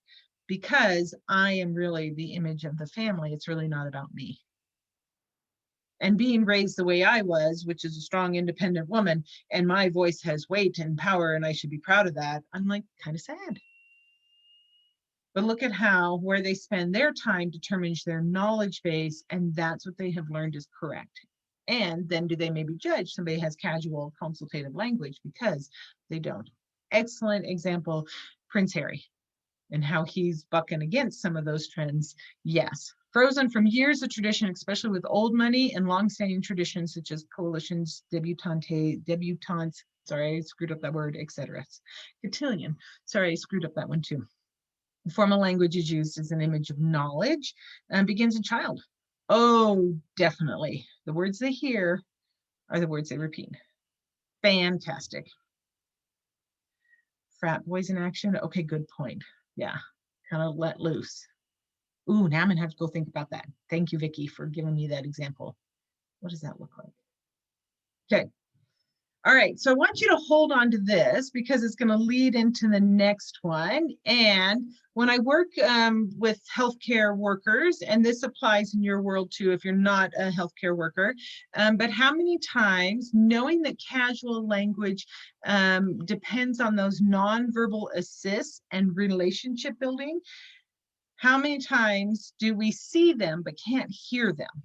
because I am really the image of the family. It's really not about me. And being raised the way I was, which is a strong, independent woman, and my voice has weight and power, and I should be proud of that, I'm like kind of sad. But look at how where they spend their time determines their knowledge base, and that's what they have learned is correct. And then do they maybe judge somebody has casual consultative language because they don't? Excellent example, Prince Harry, and how he's bucking against some of those trends. Yes, frozen from years of tradition, especially with old money and longstanding traditions such as coalitions, debutantes, sorry, I screwed up that word, etc. Cotillion, sorry, I screwed up that one too. Formal language is used as an image of knowledge and begins in child. Oh, definitely. The words they hear are the words they repeat. Fantastic. Frat boys in action. Okay, good point. Yeah, kind of let loose. Ooh, now I'm gonna have to go think about that. Thank you, Vicki, for giving me that example. What does that look like? Okay. All right, so I want you to hold on to this because it's going to lead into the next one. And when I work with healthcare workers, and this applies in your world too if you're not a healthcare worker, but how many times, knowing that casual language depends on those nonverbal assists and relationship building, how many times do we see them but can't hear them?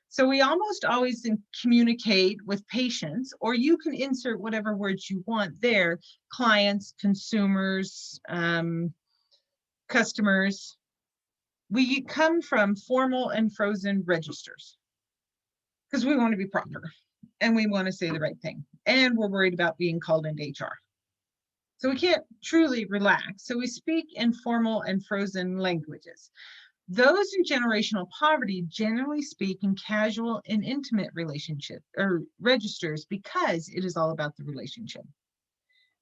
So we almost always communicate with patients, or you can insert whatever words you want there, clients, consumers, customers. We come from formal and frozen registers because we want to be proper and we want to say the right thing. And we're worried about being called into HR. So we can't truly relax. So we speak in formal and frozen languages. Those in generational poverty generally speak in casual and intimate relationship or registers because it is all about the relationship.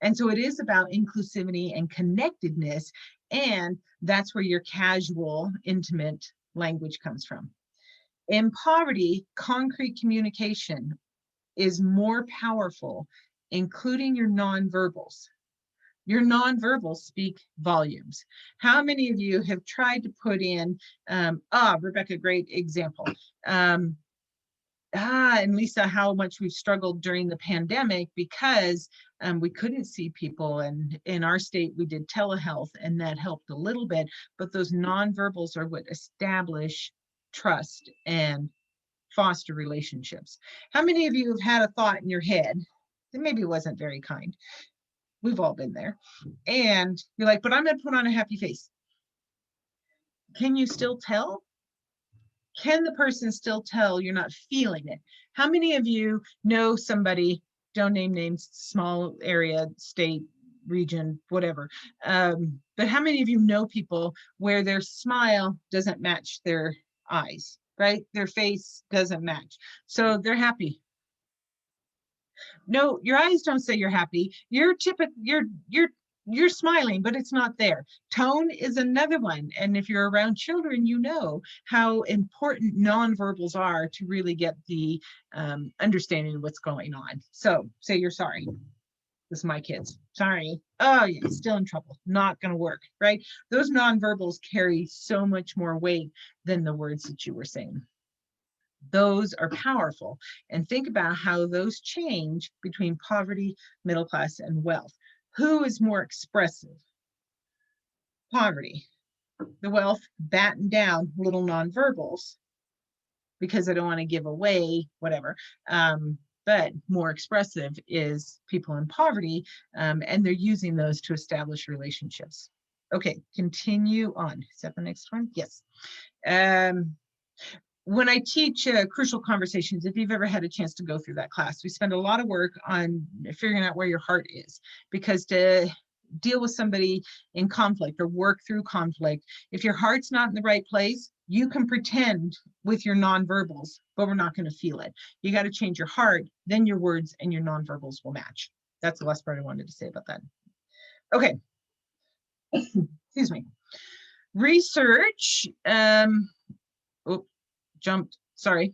And so it is about inclusivity and connectedness, and that's where your casual, intimate language comes from. In poverty, concrete communication is more powerful, including your nonverbals. Your nonverbals speak volumes. How many of you have tried to put in, Rebecca, great example. And Lisa, how much we've struggled during the pandemic because we couldn't see people. And in our state, we did telehealth and that helped a little bit. But those nonverbals are what establish trust and foster relationships. How many of you have had a thought in your head that maybe wasn't very kind? We've all been there. And you're like, but I'm going to put on a happy face. Can you still tell? Can the person still tell you're not feeling it? How many of you know somebody, don't name names, small area, state, region, whatever. But how many of you know people where their smile doesn't match their eyes, right? Their face doesn't match. So they're happy. No, your eyes don't say you're happy. You're smiling, but it's not there. Tone is another one. And if you're around children, you know how important nonverbals are to really get the understanding of what's going on. So say you're sorry. This is my kids. Sorry. Oh, yeah, still in trouble. Not going to work, right? Those nonverbals carry so much more weight than the words that you were saying. Those are powerful. And think about how those change between poverty, middle class, and wealth. Who is more expressive? Poverty. The wealth batten down little nonverbals because I don't want to give away whatever. But more expressive is people in poverty, and they're using those to establish relationships. Okay, continue on. Is that the next one? Yes. When I teach Crucial Conversations, if you've ever had a chance to go through that class, we spend a lot of work on figuring out where your heart is, because deal with somebody in conflict or work through conflict, if your heart's not in the right place, you can pretend with your nonverbals, but we're not going to feel it. You got to change your heart, then your words and your nonverbals will match. That's the last part I wanted to say about that. Okay. Excuse me. Research, jumped, sorry.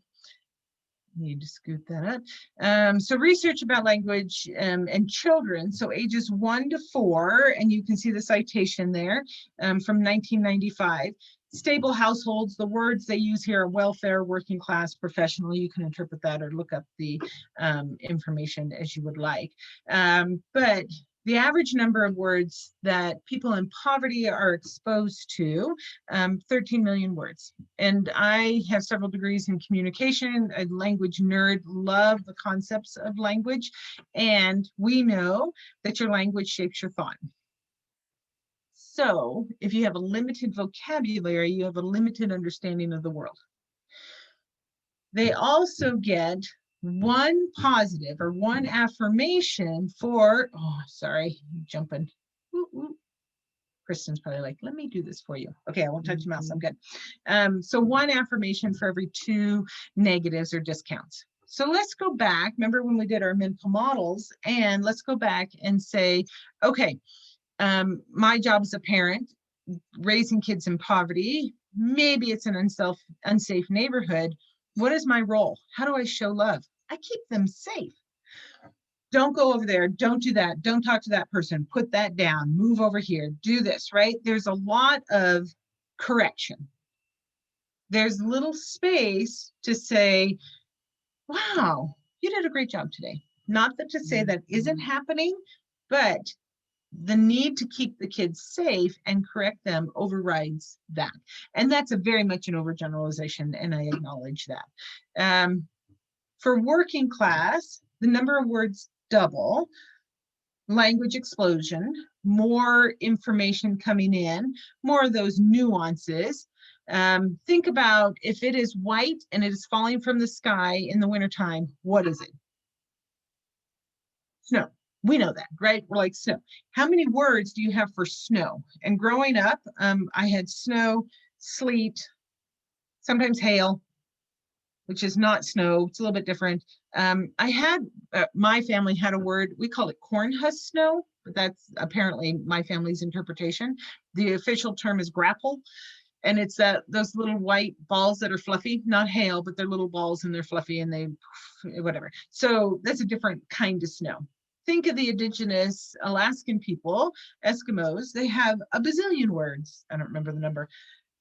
Need to scoot that up. So research about language and children, so ages 1 to 4, and you can see the citation there from 1995. Stable households, the words they use here are welfare, working class, professional. You can interpret that or look up the information as you would like. But the average number of words that people in poverty are exposed to, 13 million words. And I have several degrees in communication, a language nerd, love the concepts of language. And we know that your language shapes your thought. So if you have a limited vocabulary, you have a limited understanding of the world. They also get one positive or one affirmation for, oh, sorry, I'm jumping. Kristen's probably like, let me do this for you. Okay, I won't touch your mouse, I'm good. So one affirmation for every 2 negatives or discounts. So let's go back, remember when we did our mental models, and let's go back and say, okay, my job as a parent, raising kids in poverty, maybe it's an unsafe neighborhood. What is my role? How do I show love? I keep them safe. Don't go over there. Don't do that. Don't talk to that person. Put that down. Move over here. Do this, right? There's a lot of correction. There's little space to say, wow, you did a great job today. Not that to say that isn't happening, but the need to keep the kids safe and correct them overrides that. And that's a very much an overgeneralization, and I acknowledge that. For working class, the number of words double, language explosion, more information coming in, more of those nuances. Think about if it is white and it is falling from the sky in the wintertime, what is it? Snow. We know that, right? We're like snow. How many words do you have for snow? And growing up, I had snow, sleet, sometimes hail, which is not snow. It's a little bit different. I had, my family had a word, we call it corn husk snow, but that's apparently my family's interpretation. The official term is grapple. And it's those little white balls that are fluffy, not hail, but they're little balls and they're fluffy and they, whatever. So that's a different kind of snow. Think of the indigenous Alaskan people, Eskimos, they have a bazillion words, I don't remember the number,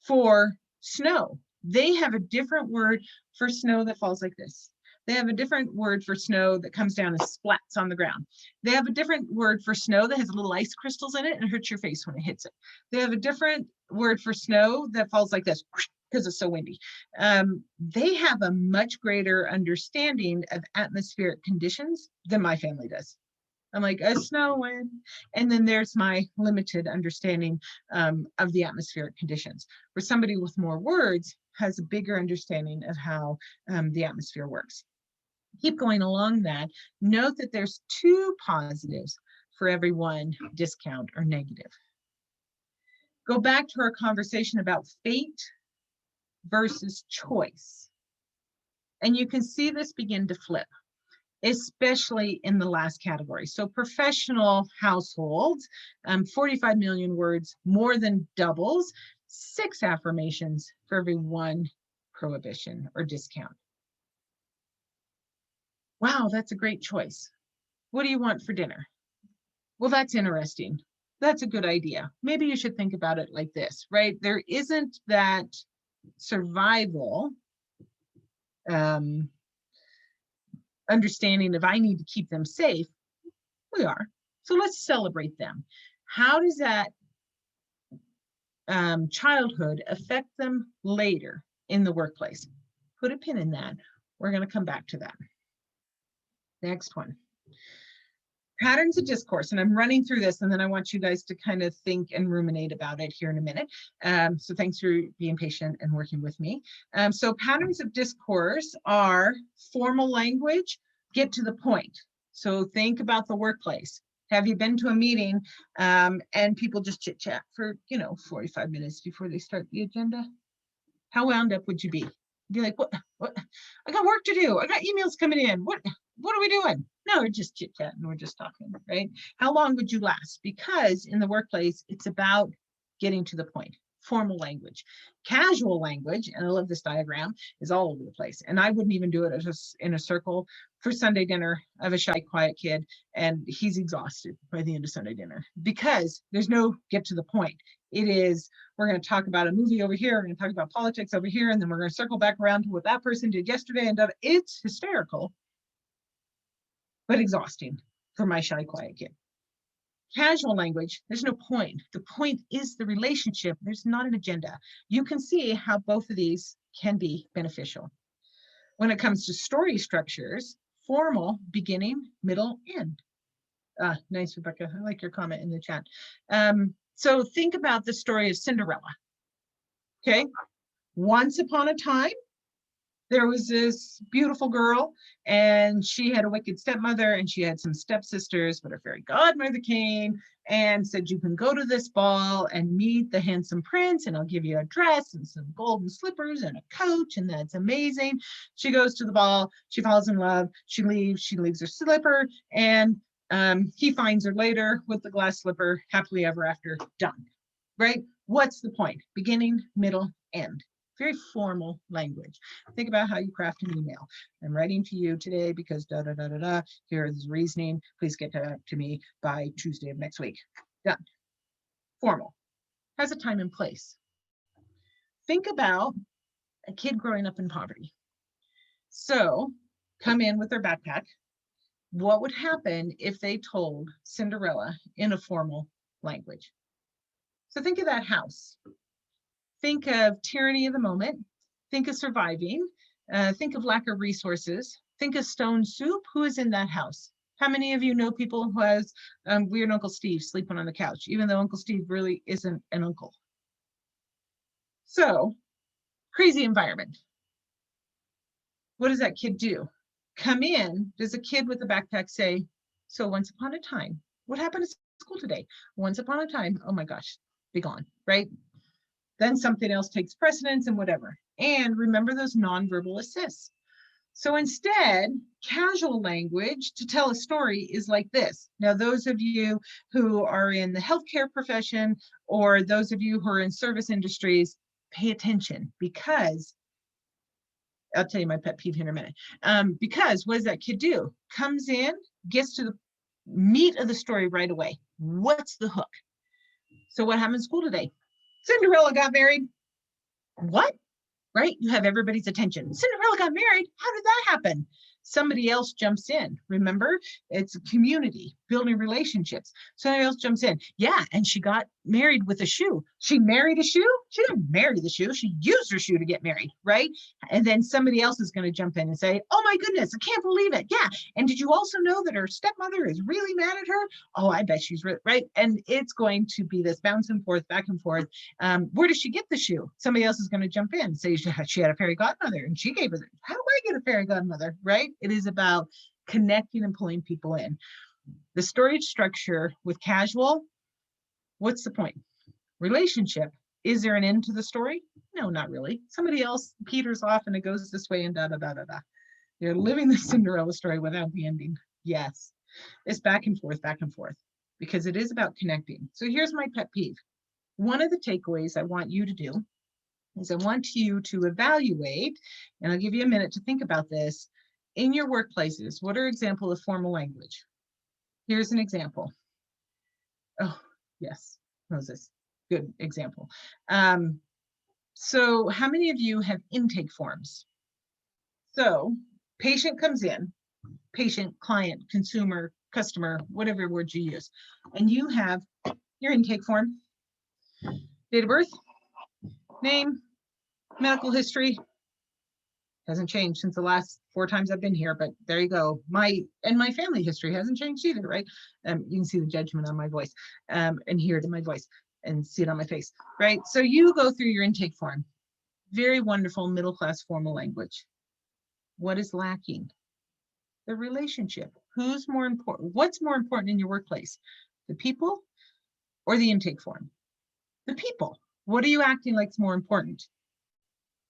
for snow. They have a different word for snow that falls like this. They have a different word for snow that comes down and splats on the ground. They have a different word for snow that has little ice crystals in it and hurts your face when it hits it. They have a different word for snow that falls like this because it's so windy. They have a much greater understanding of atmospheric conditions than my family does. I'm like, it's snowing. And then there's my limited understanding of the atmospheric conditions. Where somebody with more words has a bigger understanding of how the atmosphere works. Keep going along that. Note that there's 2 positives for every 1 discount or negative. Go back to our conversation about fate versus choice. And you can see this begin to flip, especially in the last category. So professional households, 45 million words, more than doubles, 6 affirmations for every 1 prohibition or discount. Wow, that's a great choice. What do you want for dinner? Well, that's interesting. That's a good idea. Maybe you should think about it like this, right? There isn't that survival understanding of I need to keep them safe. We are. So let's celebrate them. How does that childhood affect them later in the workplace? Put a pin in that. We're going to come back to that. Next one. Patterns of discourse, and I'm running through this and then I want you guys to kind of think and ruminate about it here in a minute. So thanks for being patient and working with me. So patterns of discourse are formal language, get to the point. So think about the workplace. Have you been to a meeting and people just chit chat for, 45 minutes before they start the agenda? How wound up would you be? Be like, what? I got work to do. I got emails coming in. What are we doing? No, we're just chit chatting. We're just talking, right? How long would you last? Because in the workplace, it's about getting to the point. Formal language. Casual language, and I love this diagram, is all over the place. And I wouldn't even do it in a circle. For Sunday dinner, I have a shy, quiet kid, and he's exhausted by the end of Sunday dinner because there's no get to the point. It is, we're going to talk about a movie over here, we're going to talk about politics over here, and then we're going to circle back around to what that person did yesterday. And it's hysterical, but exhausting for my shy, quiet kid. Casual language, there's no point. The point is the relationship. There's not an agenda. You can see how both of these can be beneficial. When it comes to story structures, formal, beginning, middle, end. Nice, Rebecca. I like your comment in the chat. So think about the story of Cinderella. Okay. Once upon a time, there was this beautiful girl, and she had a wicked stepmother, and she had some stepsisters, but her fairy godmother came and said, you can go to this ball and meet the handsome prince, and I'll give you a dress and some golden slippers and a coach, and that's amazing. She goes to the ball, she falls in love, she leaves her slipper, and he finds her later with the glass slipper, happily ever after, done, right? What's the point? Beginning, middle, end. Very formal language. Think about how you craft an email. I'm writing to you today because da da da da da. Here is reasoning. Please get to me by Tuesday of next week. Done. Formal. Has a time and place. Think about a kid growing up in poverty. So come in with their backpack. What would happen if they told Cinderella in a formal language? So think of that house. Think of tyranny of the moment. Think of surviving. Think of lack of resources. Think of stone soup. Who is in that house? How many of you know people who has weird Uncle Steve sleeping on the couch, even though Uncle Steve really isn't an uncle? So, crazy environment. What does that kid do? Come in, does a kid with a backpack say, so once upon a time, what happened at school today? Once upon a time, oh my gosh, be gone, right? Then something else takes precedence and whatever. And remember those nonverbal assists. So instead, casual language to tell a story is like this. Now, those of you who are in the healthcare profession or those of you who are in service industries, pay attention, because I'll tell you my pet peeve here in a minute. Because what does that kid do? Comes in, gets to the meat of the story right away. What's the hook? So what happened in school today? Cinderella got married. What? Right? You have everybody's attention. Cinderella got married. How did that happen? Somebody else jumps in. Remember, it's a community, building relationships. Somebody else jumps in. Yeah, and she got married with a shoe. She married a shoe? She didn't marry the shoe. She used her shoe to get married, right? And then somebody else is going to jump in and say, oh my goodness, I can't believe it. Yeah. And did you also know that her stepmother is really mad at her? Oh, I bet she's right. And it's going to be this bouncing forth, back and forth. Where does she get the shoe? Somebody else is going to jump in and say she had a fairy godmother and she gave her. How do I get a fairy godmother, right? It is about connecting and pulling people in. The storage structure with casual, what's the point? Relationship. Is there an end to the story? No, not really. Somebody else peters off and it goes this way and da da da da da. You're living the Cinderella story without the ending. Yes, it's back and forth, because it is about connecting. So here's my pet peeve. One of the takeaways I want you to do is I want you to evaluate, and I'll give you a minute to think about this, in your workplaces. What are examples of formal language? Here's an example. Oh, yes, Moses, good example. So how many of you have intake forms? So patient comes in, patient, client, consumer, customer, whatever word you use, and you have your intake form, date of birth, name, medical history. Hasn't changed since the last 4 times I've been here, but there you go. My family history hasn't changed either, right? You can see the judgment on my voice, and hear it in my voice and see it on my face, right? So you go through your intake form. Very wonderful middle-class formal language. What is lacking? the relationship. Who's more important? What's more important in your workplace? The people or the intake form? The people. What are you acting like is more important?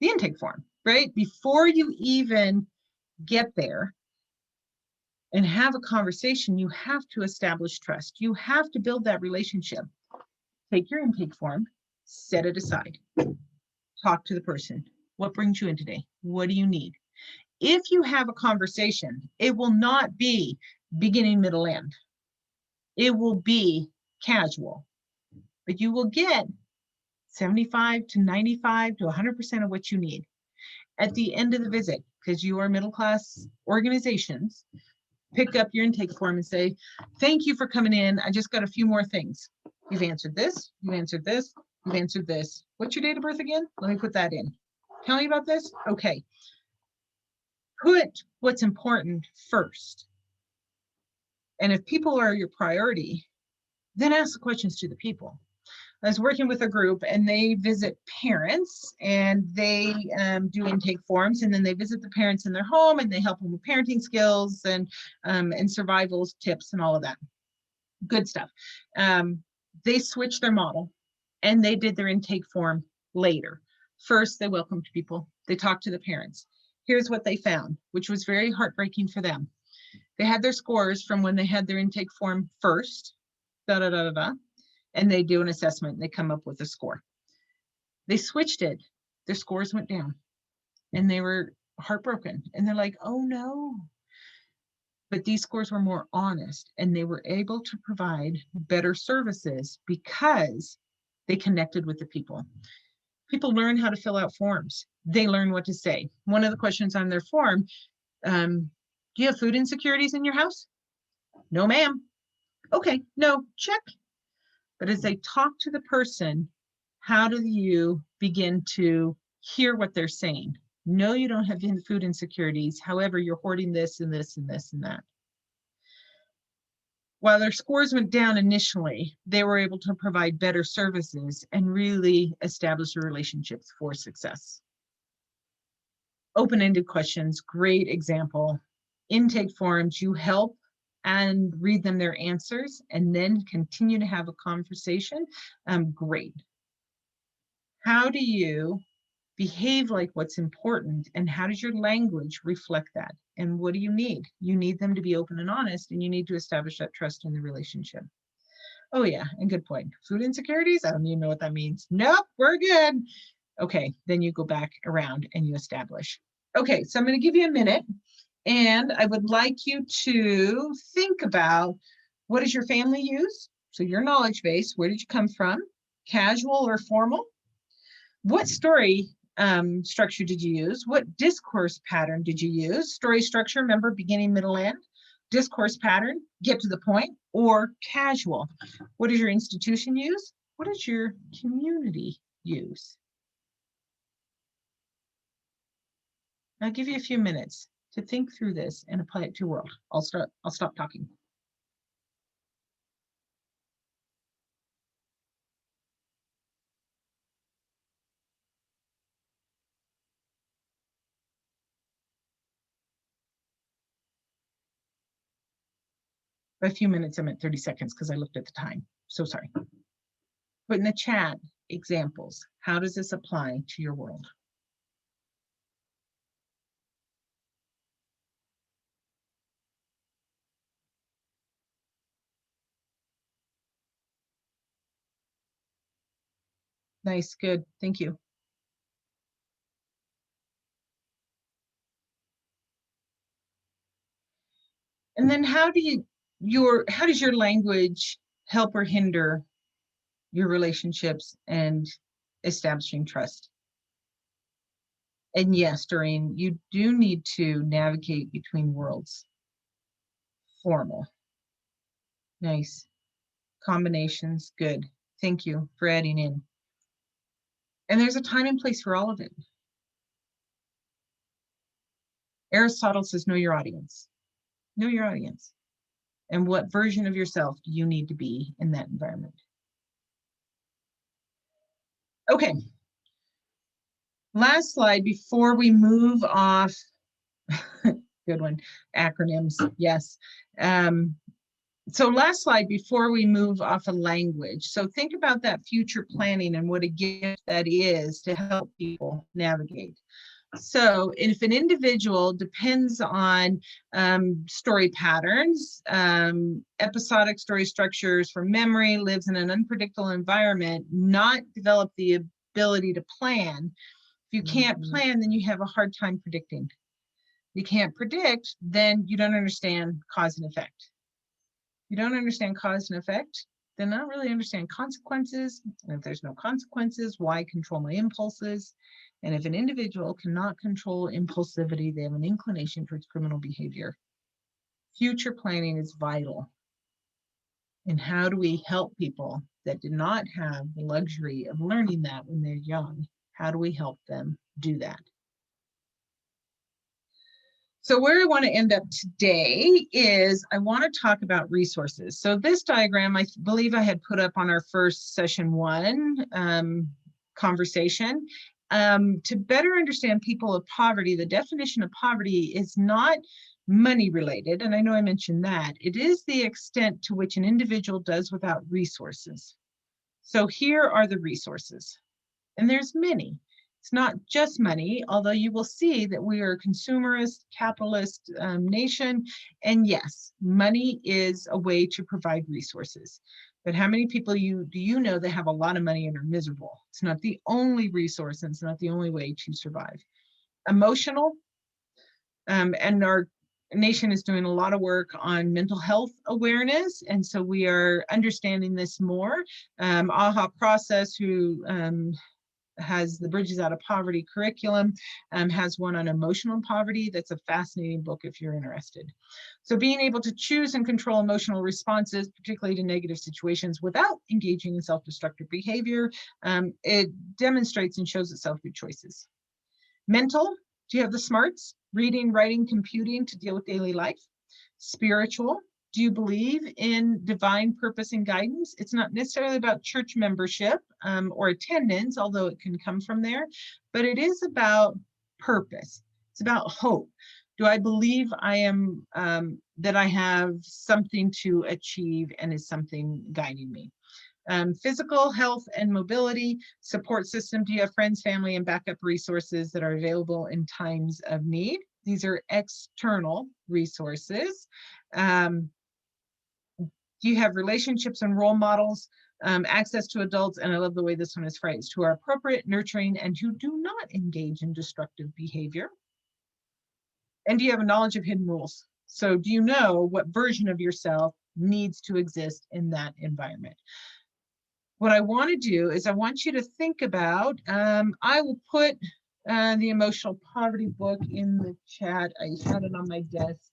The intake form, right? Before you even get there and have a conversation, you have to establish trust. You have to build that relationship. Take your intake form, set it aside, talk to the person. What brings you in today? What do you need? If you have a conversation, it will not be beginning, middle, end. It will be casual, but you will get 75 to 95 to 100% of what you need. At the end of the visit, because you are middle class organizations, pick up your intake form and say, thank you for coming in. I just got a few more things. You've answered this, you answered this, you've answered this. What's your date of birth again? Let me put that in. Tell me about this. Okay. Put what's important first. And if people are your priority, then ask the questions to the people. I was working with a group and they visit parents and they do intake forms, and then they visit the parents in their home and they help them with parenting skills and survival tips and all of that. Good stuff. They switched their model and they did their intake form later. First, they welcomed people. They talked to the parents. Here's what they found, which was very heartbreaking for them. They had their scores from when they had their intake form first, and they do an assessment and they come up with a score. They switched it, their scores went down and they were heartbroken. And they're like, oh no. But these scores were more honest and they were able to provide better services because they connected with the people. People learn how to fill out forms. They learn what to say. One of the questions on their form, do you have food insecurities in your house? No, ma'am. Okay, no, check. But as they talk to the person, how do you begin to hear what they're saying? No, you don't have food insecurities. However, you're hoarding this and this and this and that. While their scores went down initially, they were able to provide better services and really establish relationships for success. Open-ended questions, great example. Intake forms, you help and read them their answers and then continue to have a conversation. Great. How do you behave like what's important, and how does your language reflect that? And what do you need? You need them to be open and honest, and you need to establish that trust in the relationship. Oh yeah, and good point. Food insecurities, I don't even know what that means. Nope, we're good. Okay, then you go back around and you establish. Okay, so I'm going to give you a minute. And I would like you to think about, what does your family use? So your knowledge base, where did you come from? Casual or formal? What story structure did you use? What discourse pattern did you use? Story structure, remember, beginning, middle, end. Discourse pattern, get to the point, or casual. What does your institution use? What does your community use? I'll give you a few minutes to think through this and apply it to your world. I'll stop talking. By a few minutes, I meant 30 seconds because I looked at the time. So sorry. Put in the chat examples. How does this apply to your world? Nice, good, thank you. And then how does your language help or hinder your relationships and establishing trust? And yes, Doreen, you do need to navigate between worlds. Formal. Nice. Combinations, good. Thank you for adding in. And there's a time and place for all of it. Aristotle says, know your audience. Know your audience. And what version of yourself do you need to be in that environment? Okay. Last slide before we move off Good one. Acronyms, yes. So last slide before we move off of language. So think about that future planning and what a gift that is to help people navigate. So if an individual depends on story patterns, episodic story structures for memory, lives in an unpredictable environment, not develop the ability to plan. If you can't plan, then you have a hard time predicting. You can't predict, then you don't understand cause and effect. You don't understand cause and effect, then not really understand consequences. And if there's no consequences, why control my impulses? And if an individual cannot control impulsivity, they have an inclination towards criminal behavior. Future planning is vital. And how do we help people that did not have the luxury of learning that when they're young? How do we help them do that? So where I want to end up today is I want to talk about resources. So this diagram, I believe I had put up on our first session 1 conversation. To better understand people of poverty, the definition of poverty is not money related, and I know I mentioned that. It is the extent to which an individual does without resources. So here are the resources, and there's many. It's not just money, although you will see that we are a consumerist, capitalist nation. And yes, money is a way to provide resources. But how many people do you know that have a lot of money and are miserable? It's not the only resource, and it's not the only way to survive. Emotional, and our nation is doing a lot of work on mental health awareness. And so we are understanding this more. AHA Process, who has the Bridges Out of Poverty curriculum, has one on emotional poverty. That's a fascinating book if you're interested. So being able to choose and control emotional responses, particularly to negative situations, without engaging in self-destructive behavior, it demonstrates and shows itself through choices. Mental, do you have the smarts? Reading, writing, computing to deal with daily life. Spiritual, do you believe in divine purpose and guidance? It's not necessarily about church membership or attendance, although it can come from there, but it is about purpose. It's about hope. Do I believe I am, that I have something to achieve and is something guiding me? Physical health and mobility, support system. Do you have friends, family, and backup resources that are available in times of need? These are external resources. Do you have relationships and role models, access to adults, and I love the way this one is phrased, who are appropriate, nurturing, and who do not engage in destructive behavior? And do you have a knowledge of hidden rules? So do you know what version of yourself needs to exist in that environment? What I want to do is I want you to think about, I will put the emotional poverty book in the chat. I had it on my desk.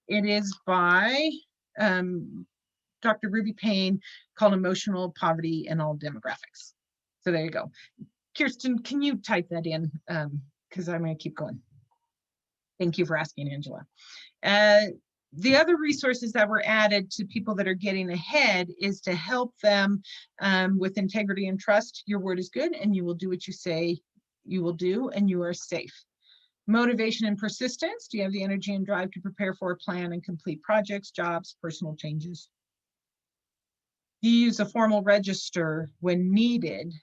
It is by Dr. Ruby Payne, called Emotional Poverty and All Demographics. So there you go. Kirsten, can you type that in? Because I'm going to keep going. Thank you for asking, Angela. The other resources that were added to people that are getting ahead is to help them with integrity and trust. Your word is good, and you will do what you say you will do, and you are safe. Motivation and persistence. Do you have the energy and drive to prepare for a plan and complete projects, jobs, personal changes? Do you use a formal register when needed,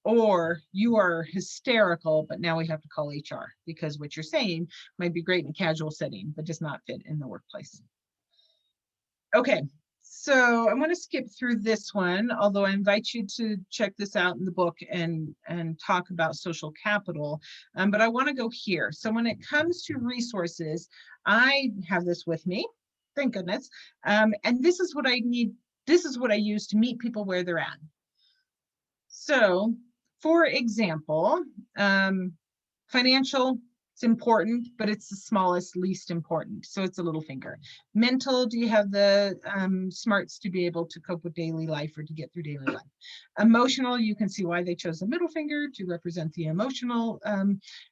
or you are hysterical, but now we have to call HR because what you're saying might be great in a casual setting, but does not fit in the workplace? Okay, so I'm going to skip through this one, although I invite you to check this out in the book and talk about social capital. But I want to go here. So when it comes to resources, I have this with me, thank goodness. And this is what I need. This is what I use to meet people where they're at. So, for example, financial, it's important, but it's the smallest, least important. So it's a little finger. Mental, do you have the smarts to be able to cope with daily life or to get through daily life? Emotional, you can see why they chose the middle finger to represent the emotional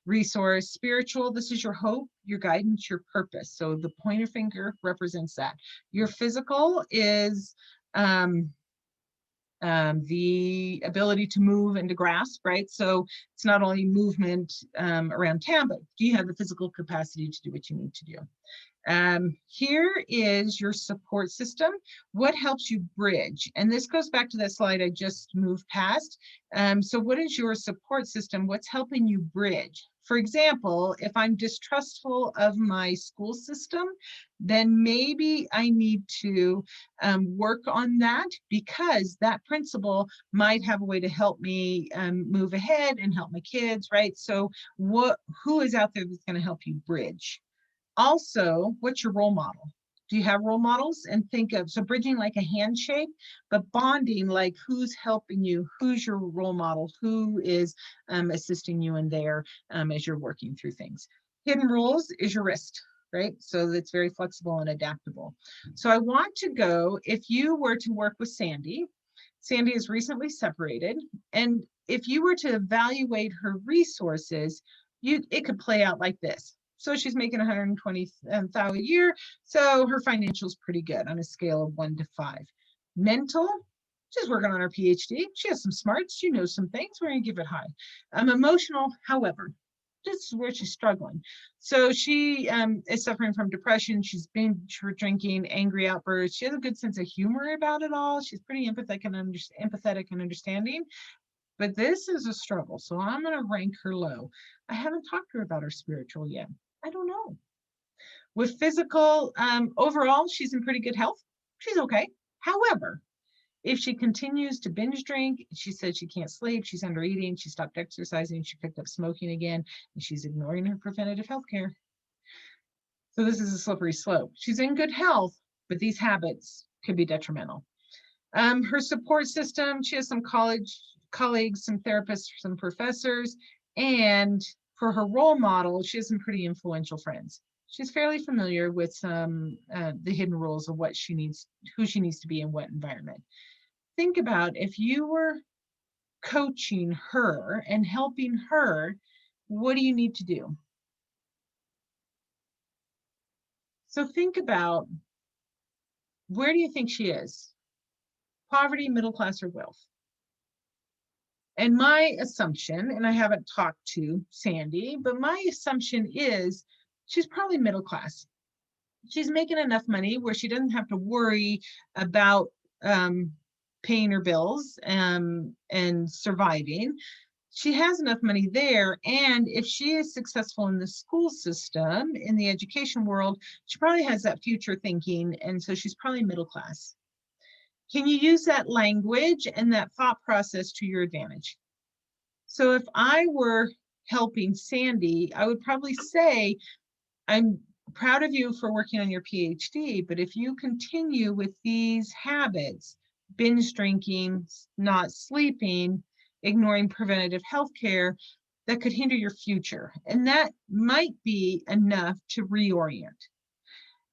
resource. Spiritual, this is your hope, your guidance, your purpose. So the pointer finger represents that. Your physical is the ability to move and to grasp, right? So it's not only movement around town, but do you have the physical capacity to do what you need to do? Here is your support system. What helps you bridge? And this goes back to that slide I just moved past. So what is your support system? What's helping you bridge? For example, if I'm distrustful of my school system, then maybe I need to work on that, because that principal might have a way to help me move ahead and help my kids, right? So who is out there that's going to help you bridge? Also, what's your role model? Do you have role models? And think of, so bridging like a handshake, but bonding like who's helping you, who's your role model, who is assisting you in there as you're working through things. Hidden rules is your wrist, right? So it's very flexible and adaptable. So I want to go, if you were to work with Sandy, Sandy is recently separated, and if you were to evaluate her resources, it could play out like this. So she's making $120,000 a year. So her financial's pretty good on a scale of 1 to 5. Mental, she's working on her PhD. She has some smarts. She knows some things. We're going to give it high. Emotional, however, this is where she's struggling. So she is suffering from depression. She's binge drinking, angry outbursts. She has a good sense of humor about it all. She's pretty empathetic and understanding. But this is a struggle. So I'm going to rank her low. I haven't talked to her about her spiritual yet. I don't know. With physical, overall, she's in pretty good health. She's okay. However, if she continues to binge drink, she said she can't sleep, she's under eating, she stopped exercising, she picked up smoking again, and she's ignoring her preventative health care. So this is a slippery slope. She's in good health, but these habits could be detrimental. Her support system, she has some college colleagues, some therapists, some professors, and for her role model, she has some pretty influential friends. She's fairly familiar with some the hidden rules of what she needs, who she needs to be in what environment. Think about if you were coaching her and helping her, what do you need to do? So think about, where do you think she is? Poverty, middle class, or wealth? And my assumption, and I haven't talked to Sandy, but my assumption is she's probably middle class. She's making enough money where she doesn't have to worry about paying her bills and surviving. She has enough money there. And if she is successful in the school system, in the education world, she probably has that future thinking. And so she's probably middle class. Can you use that language and that thought process to your advantage? So if I were helping Sandy, I would probably say, I'm proud of you for working on your PhD, but if you continue with these habits, binge drinking, not sleeping, ignoring preventative health care, that could hinder your future. And that might be enough to reorient.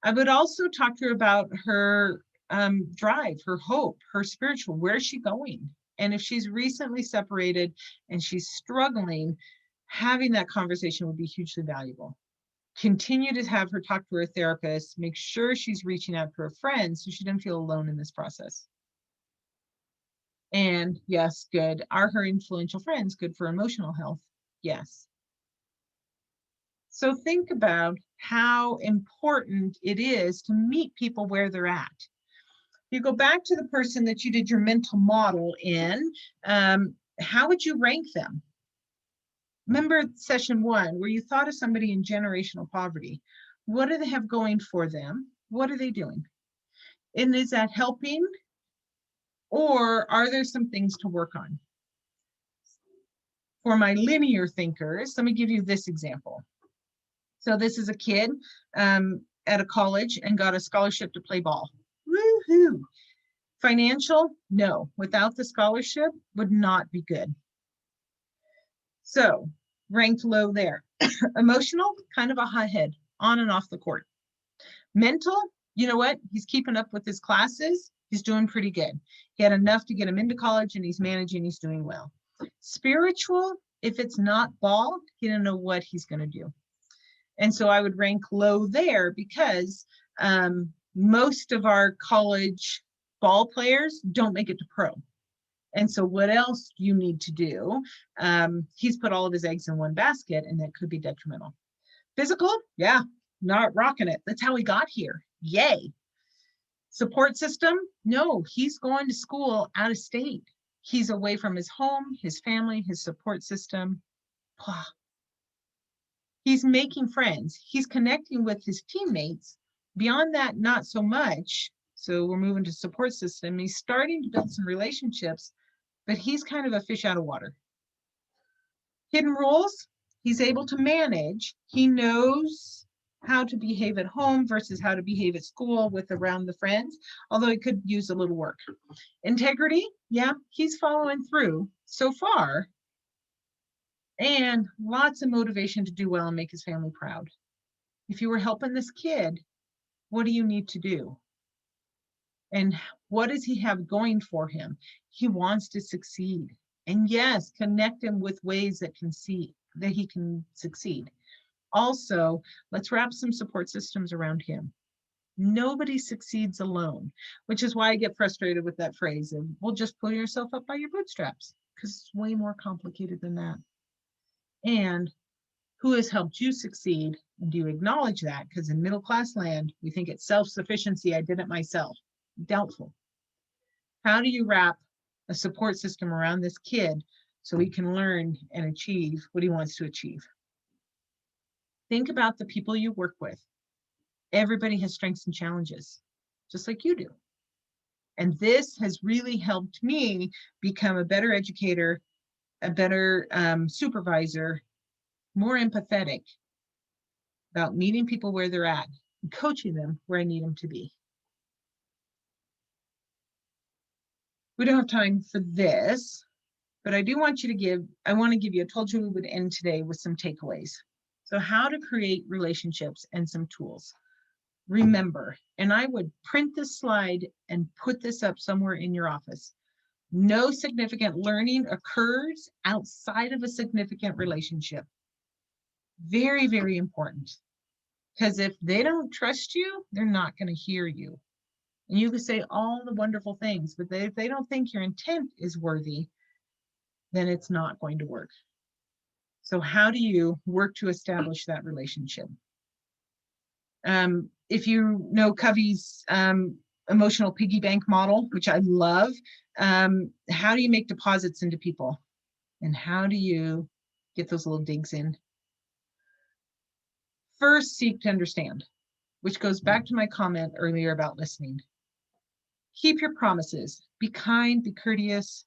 I would also talk to her about her drive, her hope, her spiritual, where's she going? And if she's recently separated and she's struggling, having that conversation would be hugely valuable. Continue to have her talk to her therapist, make sure she's reaching out to her friends so she doesn't feel alone in this process. And yes, good. Are her influential friends good for emotional health? Yes. So think about how important it is to meet people where they're at. You go back to the person that you did your mental model in, how would you rank them? Remember session 1, where you thought of somebody in generational poverty. What do they have going for them? What are they doing? And is that helping? Or are there some things to work on? For my linear thinkers, let me give you this example. So this is a kid at a college and got a scholarship to play ball. Woohoo! Financial, no. Without the scholarship, would not be good. So ranked low there. Emotional, kind of a hothead, on and off the court. Mental, you know what? He's keeping up with his classes. He's doing pretty good. He had enough to get him into college and he's managing, he's doing well. Spiritual, if it's not ball, he doesn't know what he's going to do. And so I would rank low there because most of our college ball players don't make it to pro. And so what else do you need to do? He's put all of his eggs in one basket, and that could be detrimental. Physical, yeah, not rocking it. That's how he got here. Yay. Support system, no, he's going to school out of state. He's away from his home, his family, his support system. He's making friends. He's connecting with his teammates. Beyond that, not so much. So we're moving to support system. He's starting to build some relationships, but he's kind of a fish out of water. Hidden rules, he's able to manage. He knows how to behave at home versus how to behave at school with around the friends, although he could use a little work. Integrity, yeah, he's following through so far, and lots of motivation to do well and make his family proud. If you were helping this kid, what do you need to do? And what does he have going for him? He wants to succeed. And yes, connect him with ways that he can succeed. Also, let's wrap some support systems around him. Nobody succeeds alone, which is why I get frustrated with that phrase of, well, just pull yourself up by your bootstraps, because it's way more complicated than that. And who has helped you succeed? And do you acknowledge that? Because in middle class land, we think it's self-sufficiency. I did it myself. Doubtful. How do you wrap a support system around this kid so he can learn and achieve what he wants to achieve? Think about the people you work with. Everybody has strengths and challenges, just like you do. And this has really helped me become a better educator, a better supervisor, more empathetic about meeting people where they're at and coaching them where I need them to be. We don't have time for this, but I do want you to give, I told you we would end today with some takeaways. So how to create relationships and some tools. Remember, and I would print this slide and put this up somewhere in your office. No significant learning occurs outside of a significant relationship. Very, very important. Because if they don't trust you, they're not going to hear you. And you can say all the wonderful things, but if they don't think your intent is worthy, then it's not going to work. So how do you work to establish that relationship? If you know Covey's emotional piggy bank model, which I love, how do you make deposits into people? And how do you get those little digs in? First, seek to understand, which goes back to my comment earlier about listening. Keep your promises. Be kind, be courteous.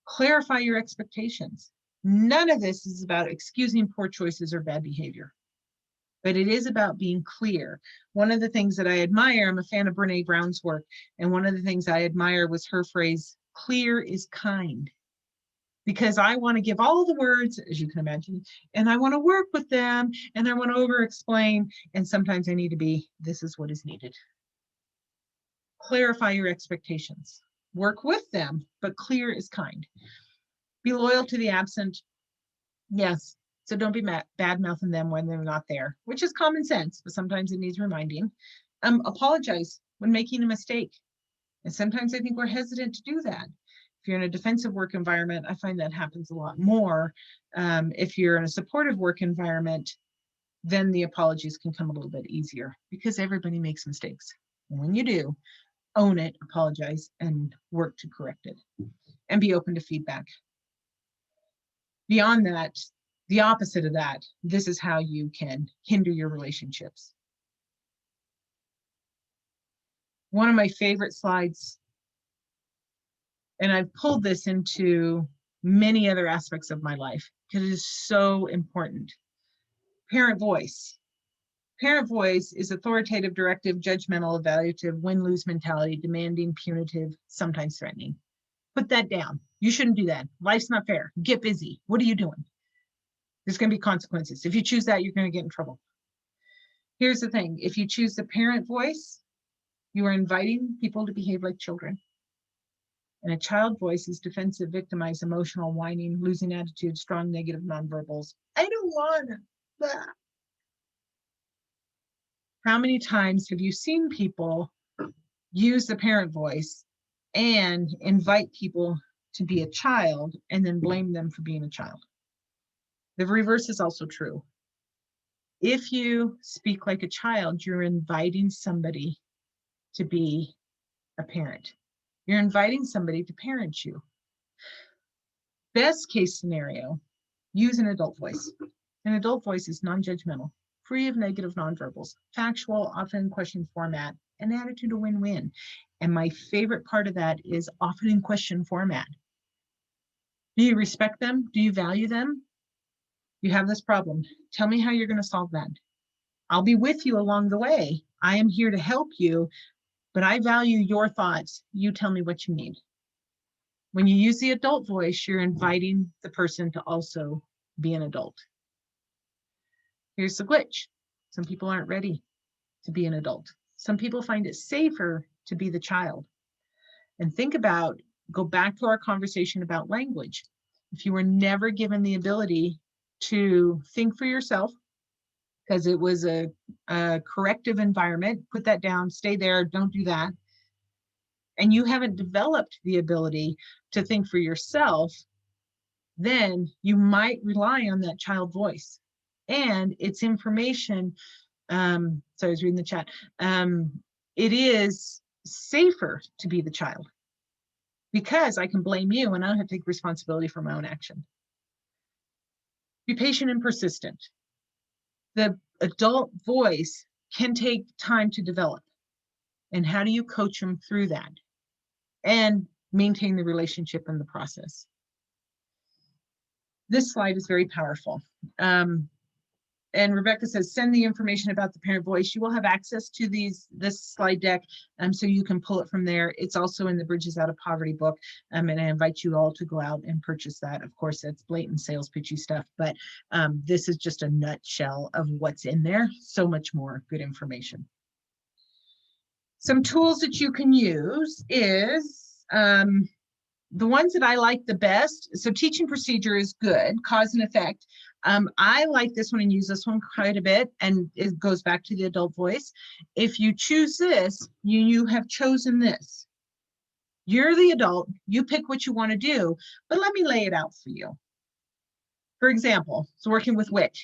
Clarify your expectations. None of this is about excusing poor choices or bad behavior, but it is about being clear. One of the things that I admire, I'm a fan of Brene Brown's work, and one of the things I admire was her phrase, clear is kind. Because I want to give all the words, as you can imagine, and I want to work with them, and I want to over-explain, and sometimes I need to be, this is what is needed. Clarify your expectations. Work with them, but clear is kind. Be loyal to the absent. Yes, so don't be bad-mouthing them when they're not there, which is common sense, but sometimes it needs reminding. Apologize when making a mistake. And sometimes I think we're hesitant to do that. If you're in a defensive work environment, I find that happens a lot more. If you're in a supportive work environment, then the apologies can come a little bit easier because everybody makes mistakes. And when you do, own it, apologize, and work to correct it. And be open to feedback. Beyond that, the opposite of that, this is how you can hinder your relationships. One of my favorite slides, and I've pulled this into many other aspects of my life because it is so important. Parent voice. Parent voice is authoritative, directive, judgmental, evaluative, win-lose mentality, demanding, punitive, sometimes threatening. Put that down. You shouldn't do that. Life's not fair. Get busy. What are you doing? There's going to be consequences. If you choose that, you're going to get in trouble. Here's the thing. If you choose the parent voice, you are inviting people to behave like children. And a child voice is defensive, victimized, emotional, whining, losing attitude, strong negative nonverbals. I don't want that. How many times have you seen people use the parent voice and invite people to be a child and then blame them for being a child. The reverse is also true. If you speak like a child, you're inviting somebody to be a parent. You're inviting somebody to parent you. Best case scenario, use an adult voice. An adult voice is non-judgmental, free of negative nonverbals, factual, often in question format, an attitude to win-win. And my favorite part of that is often in question format. Do you respect them? Do you value them? You have this problem. Tell me how you're going to solve that. I'll be with you along the way. I am here to help you, but I value your thoughts. You tell me what you need. When you use the adult voice, you're inviting the person to also be an adult. Here's the glitch. Some people aren't ready to be an adult. Some people find it safer to be the child. And think about, go back to our conversation about language. If you were never given the ability to think for yourself, because it was a corrective environment, put that down, stay there, don't do that, and you haven't developed the ability to think for yourself, then you might rely on that child voice and its information. Sorry, I was reading the chat. It is safer to be the child because I can blame you and I don't have to take responsibility for my own action. Be patient and persistent. The adult voice can take time to develop. And how do you coach them through that and maintain the relationship in the process? This slide is very powerful. And Rebecca says, send the information about the parent voice. You will have access to this slide deck, so you can pull it from there. It's also in the Bridges Out of Poverty book, and I invite you all to go out and purchase that. Of course, that's blatant sales pitchy stuff, but this is just a nutshell of what's in there. So much more good information. Some tools that you can use is the ones that I like the best. So teaching procedure is good, cause and effect. I like this one and use this one quite a bit, and it goes back to the adult voice. If you choose this, you have chosen this. You're the adult, you pick what you want to do, but let me lay it out for you. For example, so working with WIC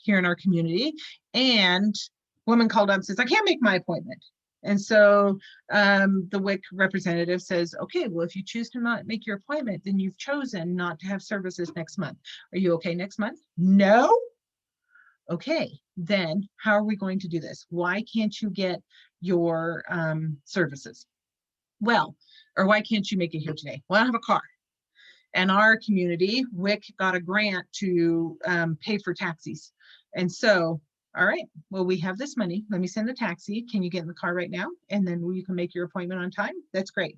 here in our community, and a woman called up and says, I can't make my appointment. And so the WIC representative says, okay, well, if you choose to not make your appointment, then you've chosen not to have services next month. Are you okay next month? No? Okay, then how are we going to do this? Why can't you get your services? Well, or why can't you make it here today? Well, I don't have a car. And our community, WIC got a grant to pay for taxis. And so, all right, well, we have this money. Let me send the taxi. Can you get in the car right now? And then you can make your appointment on time. That's great,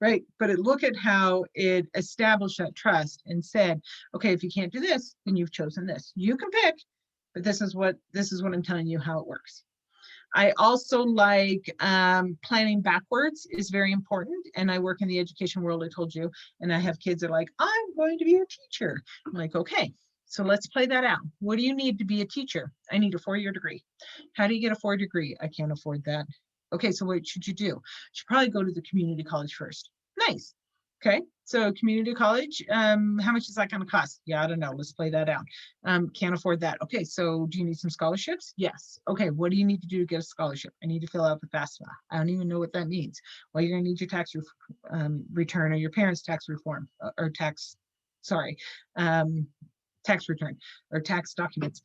right? But look at how it established that trust and said, okay, if you can't do this, then you've chosen this. You can pick, but this is what I'm telling you how it works. I also like planning backwards is very important. And I work in the education world, I told you, and I have kids that are like, I'm going to be a teacher. I'm like, okay. So let's play that out. What do you need to be a teacher? I need a 4-year degree. How do you get a 4-year degree? I can't afford that. Okay, so what should you do? You should probably go to the community college first. Nice. Okay, so community college, how much is that going to cost? Yeah, I don't know. Let's play that out. Can't afford that. Okay, so do you need some scholarships? Yes. Okay, what do you need to do to get a scholarship? I need to fill out the FAFSA. I don't even know what that means. Well, you're going to need your tax return or your parents' tax reform or tax, sorry. Tax return or tax documents.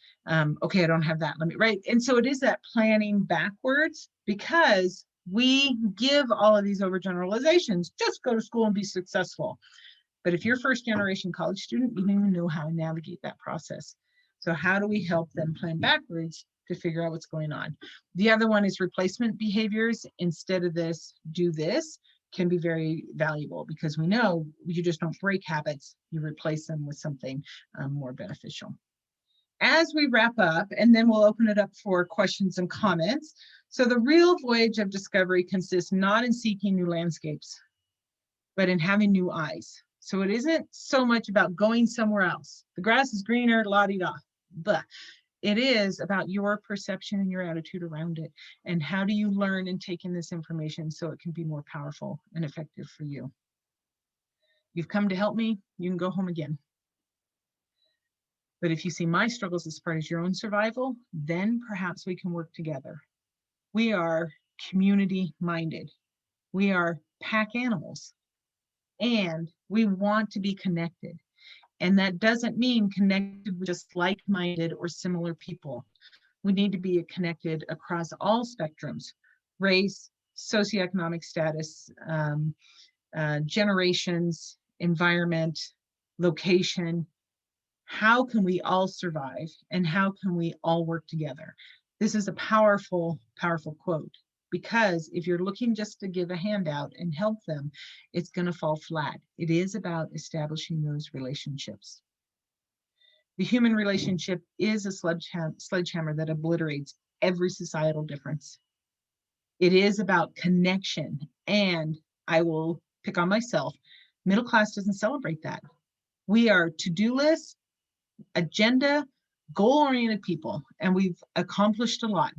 Okay, I don't have that. Let me, right. And so it is that planning backwards, because we give all of these overgeneralizations. Just go to school and be successful. But if you're first generation college student, you don't even know how to navigate that process. So how do we help them plan backwards to figure out what's going on? The other one is replacement behaviors. Instead of this, do this. Can be very valuable, because we know you just don't break habits, you replace them with something more beneficial. As we wrap up, and then we'll open it up for questions and comments. So the real voyage of discovery consists not in seeking new landscapes, but in having new eyes. So it isn't so much about going somewhere else. The grass is greener, la-di-da, but It is about your perception and your attitude around it. And how do you learn and take in this information so it can be more powerful and effective for you? You've come to help me, you can go home again. But if you see my struggles as part of your own survival, then perhaps we can work together. We are community minded. We are pack animals, and we want to be connected. And that doesn't mean connected with just like-minded or similar people. We need to be connected across all spectrums: race, socioeconomic status, generations, environment, location. How can we all survive, and how can we all work together? This is a powerful, powerful quote, because if you're looking just to give a handout and help them, it's going to fall flat. It is about establishing those relationships. The human relationship is a sledgehammer that obliterates every societal difference. It is about connection, and I will pick on myself. Middle class doesn't celebrate that. We are to-do lists, agenda, goal-oriented people, and we've accomplished a lot,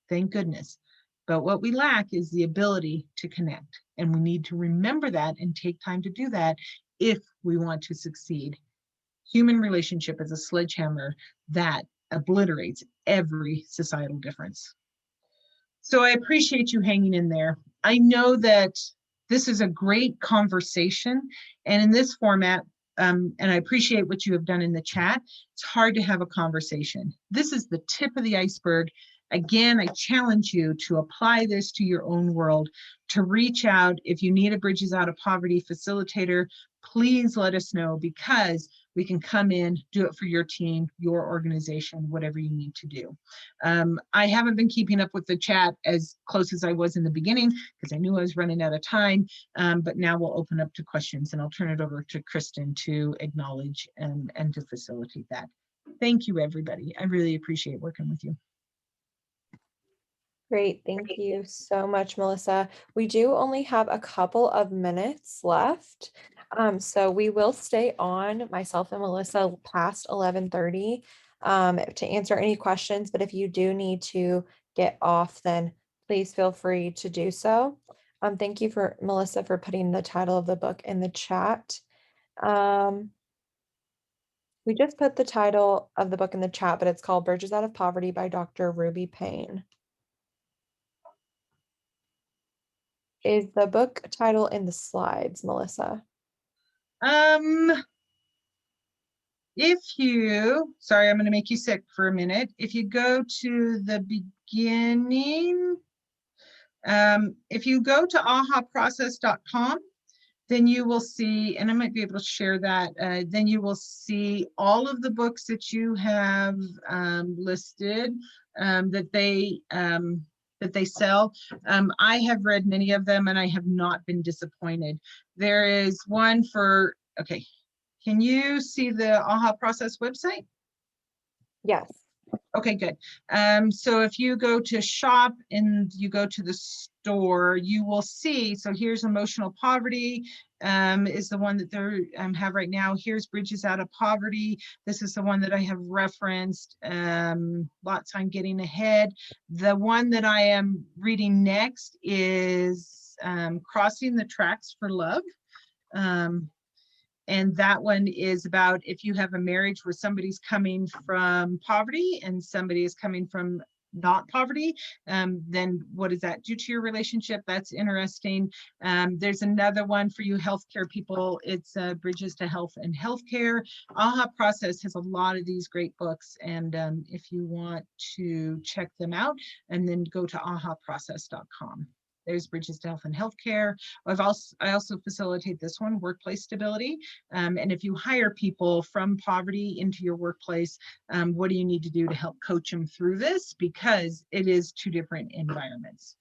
thank goodness. But what we lack is the ability to connect, and we need to remember that and take time to do that if we want to succeed. Human relationship is a sledgehammer that obliterates every societal difference. So I appreciate you hanging in there. I know that this is a great conversation, and in this format, and I appreciate what you have done in the chat, it's hard to have a conversation. This is the tip of the iceberg. Again, I challenge you to apply this to your own world, to reach out. If you need a Bridges Out of Poverty facilitator, please let us know, because we can come in, do it for your team, your organization, whatever you need to do. I haven't been keeping up with the chat as close as I was in the beginning, because I knew I was running out of time, but now we'll open up to questions, and I'll turn it over to Kristen to acknowledge and to facilitate that. Thank you, everybody. I really appreciate working with you. Great. Thank you so much, Melissa. We do only have a couple of minutes left. So we will stay on, myself and Melissa, past 11:30 to answer any questions. But if you do need to get off, then please feel free to do so. Thank you for Melissa for putting the title of the book in the chat. We just put the title of the book in the chat, but it's called Bridges Out of Poverty by Dr. Ruby Payne. Is the book title in the slides, Melissa? If you, sorry, I'm going to make you sick for a minute. If you go to the beginning, if you go to ahaprocess.com, then you will see, and I might be able to share that, then you will see all of the books that you have listed that they sell. I have read many of them, and I have not been disappointed. There is one for, okay, can you see the AHA Process website? Yes. Okay, good. So if you go to shop and you go to the store, you will see, so here's Emotional Poverty is the one that they have right now. Here's Bridges Out of Poverty. This is the one that I have referenced. Lots on Getting Ahead. The one that I am reading next is Crossing the Tracks for Love. And that one is about if you have a marriage where somebody's coming from poverty and somebody is coming from not poverty, then what does that do to your relationship? That's interesting. There's another one for you healthcare people. It's Bridges to Health and Healthcare. AHA Process has a lot of these great books, and if you want to check them out, and then go to ahaprocess.com. There's Bridges to Health and Healthcare. I also facilitate this one, Workplace Stability. And if you hire people from poverty into your workplace, what do you need to do to help coach them through this? Because it is two different environments.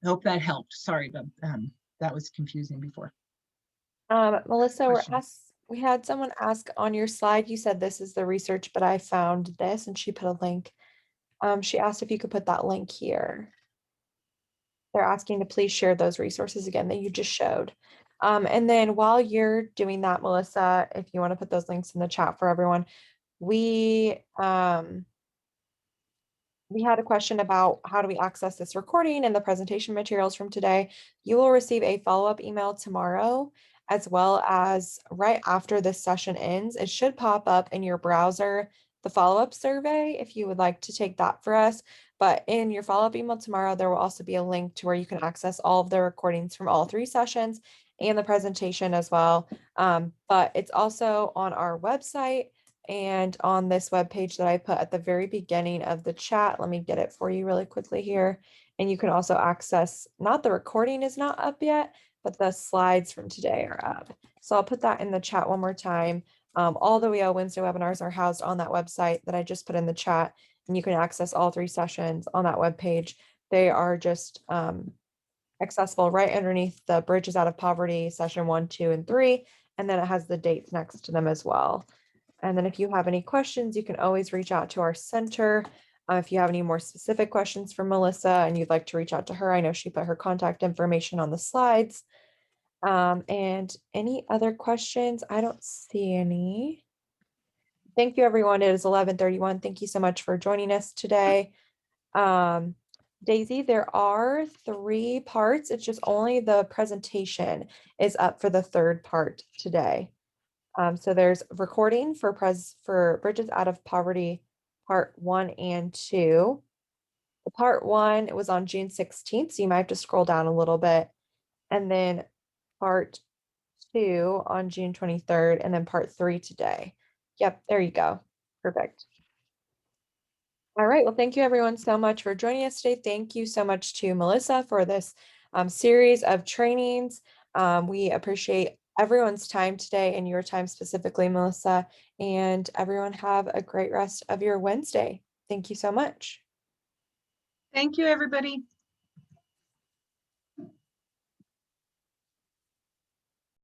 I hope that helped. Sorry, but that was confusing before. Melissa, we had someone ask on your slide, you said this is the research, but I found this, and she put a link. She asked if you could put that link here. They're asking to please share those resources again that you just showed. And then while you're doing that, Melissa, if you want to put those links in the chat for everyone, we had a question about how do we access this recording and the presentation materials from today. You will receive a follow-up email tomorrow, as well as right after this session ends. It should pop up in your browser, the follow-up survey, if you would like to take that for us. But in your follow-up email tomorrow, there will also be a link to where you can access all of the recordings from all 3 sessions and the presentation as well. But it's also on our website and on this web page that I put at the very beginning of the chat. Let me get it for you really quickly here. And you can also access, not the recording is not up yet, but the slides from today are up. So I'll put that in the chat one more time. All the WEO Wednesday webinars are housed on that website that I just put in the chat, and you can access all 3 sessions on that web page. They are just accessible right underneath the Bridges Out of Poverty session 1, 2, and 3, and then it has the dates next to them as well. And then if you have any questions, you can always reach out to our center. If you have any more specific questions for Melissa and you'd like to reach out to her, I know she put her contact information on the slides. And any other questions? I don't see any. Thank you, everyone. It is 11:31. Thank you so much for joining us today. Daisy, there are 3 parts. It's just only the presentation is up for the 3rd part today. So there's recording for Bridges Out of Poverty, part 1 and 2. The part 1, it was on June 16th, so you might have to scroll down a little bit. And then part 2 on June 23rd, and then part 3 today. Yep, there you go. Perfect. All right, well, thank you everyone so much for joining us today. Thank you so much to Melissa for this series of trainings. We appreciate everyone's time today and your time specifically, Melissa, and everyone have a great rest of your Wednesday. Thank you so much. Thank you, everybody.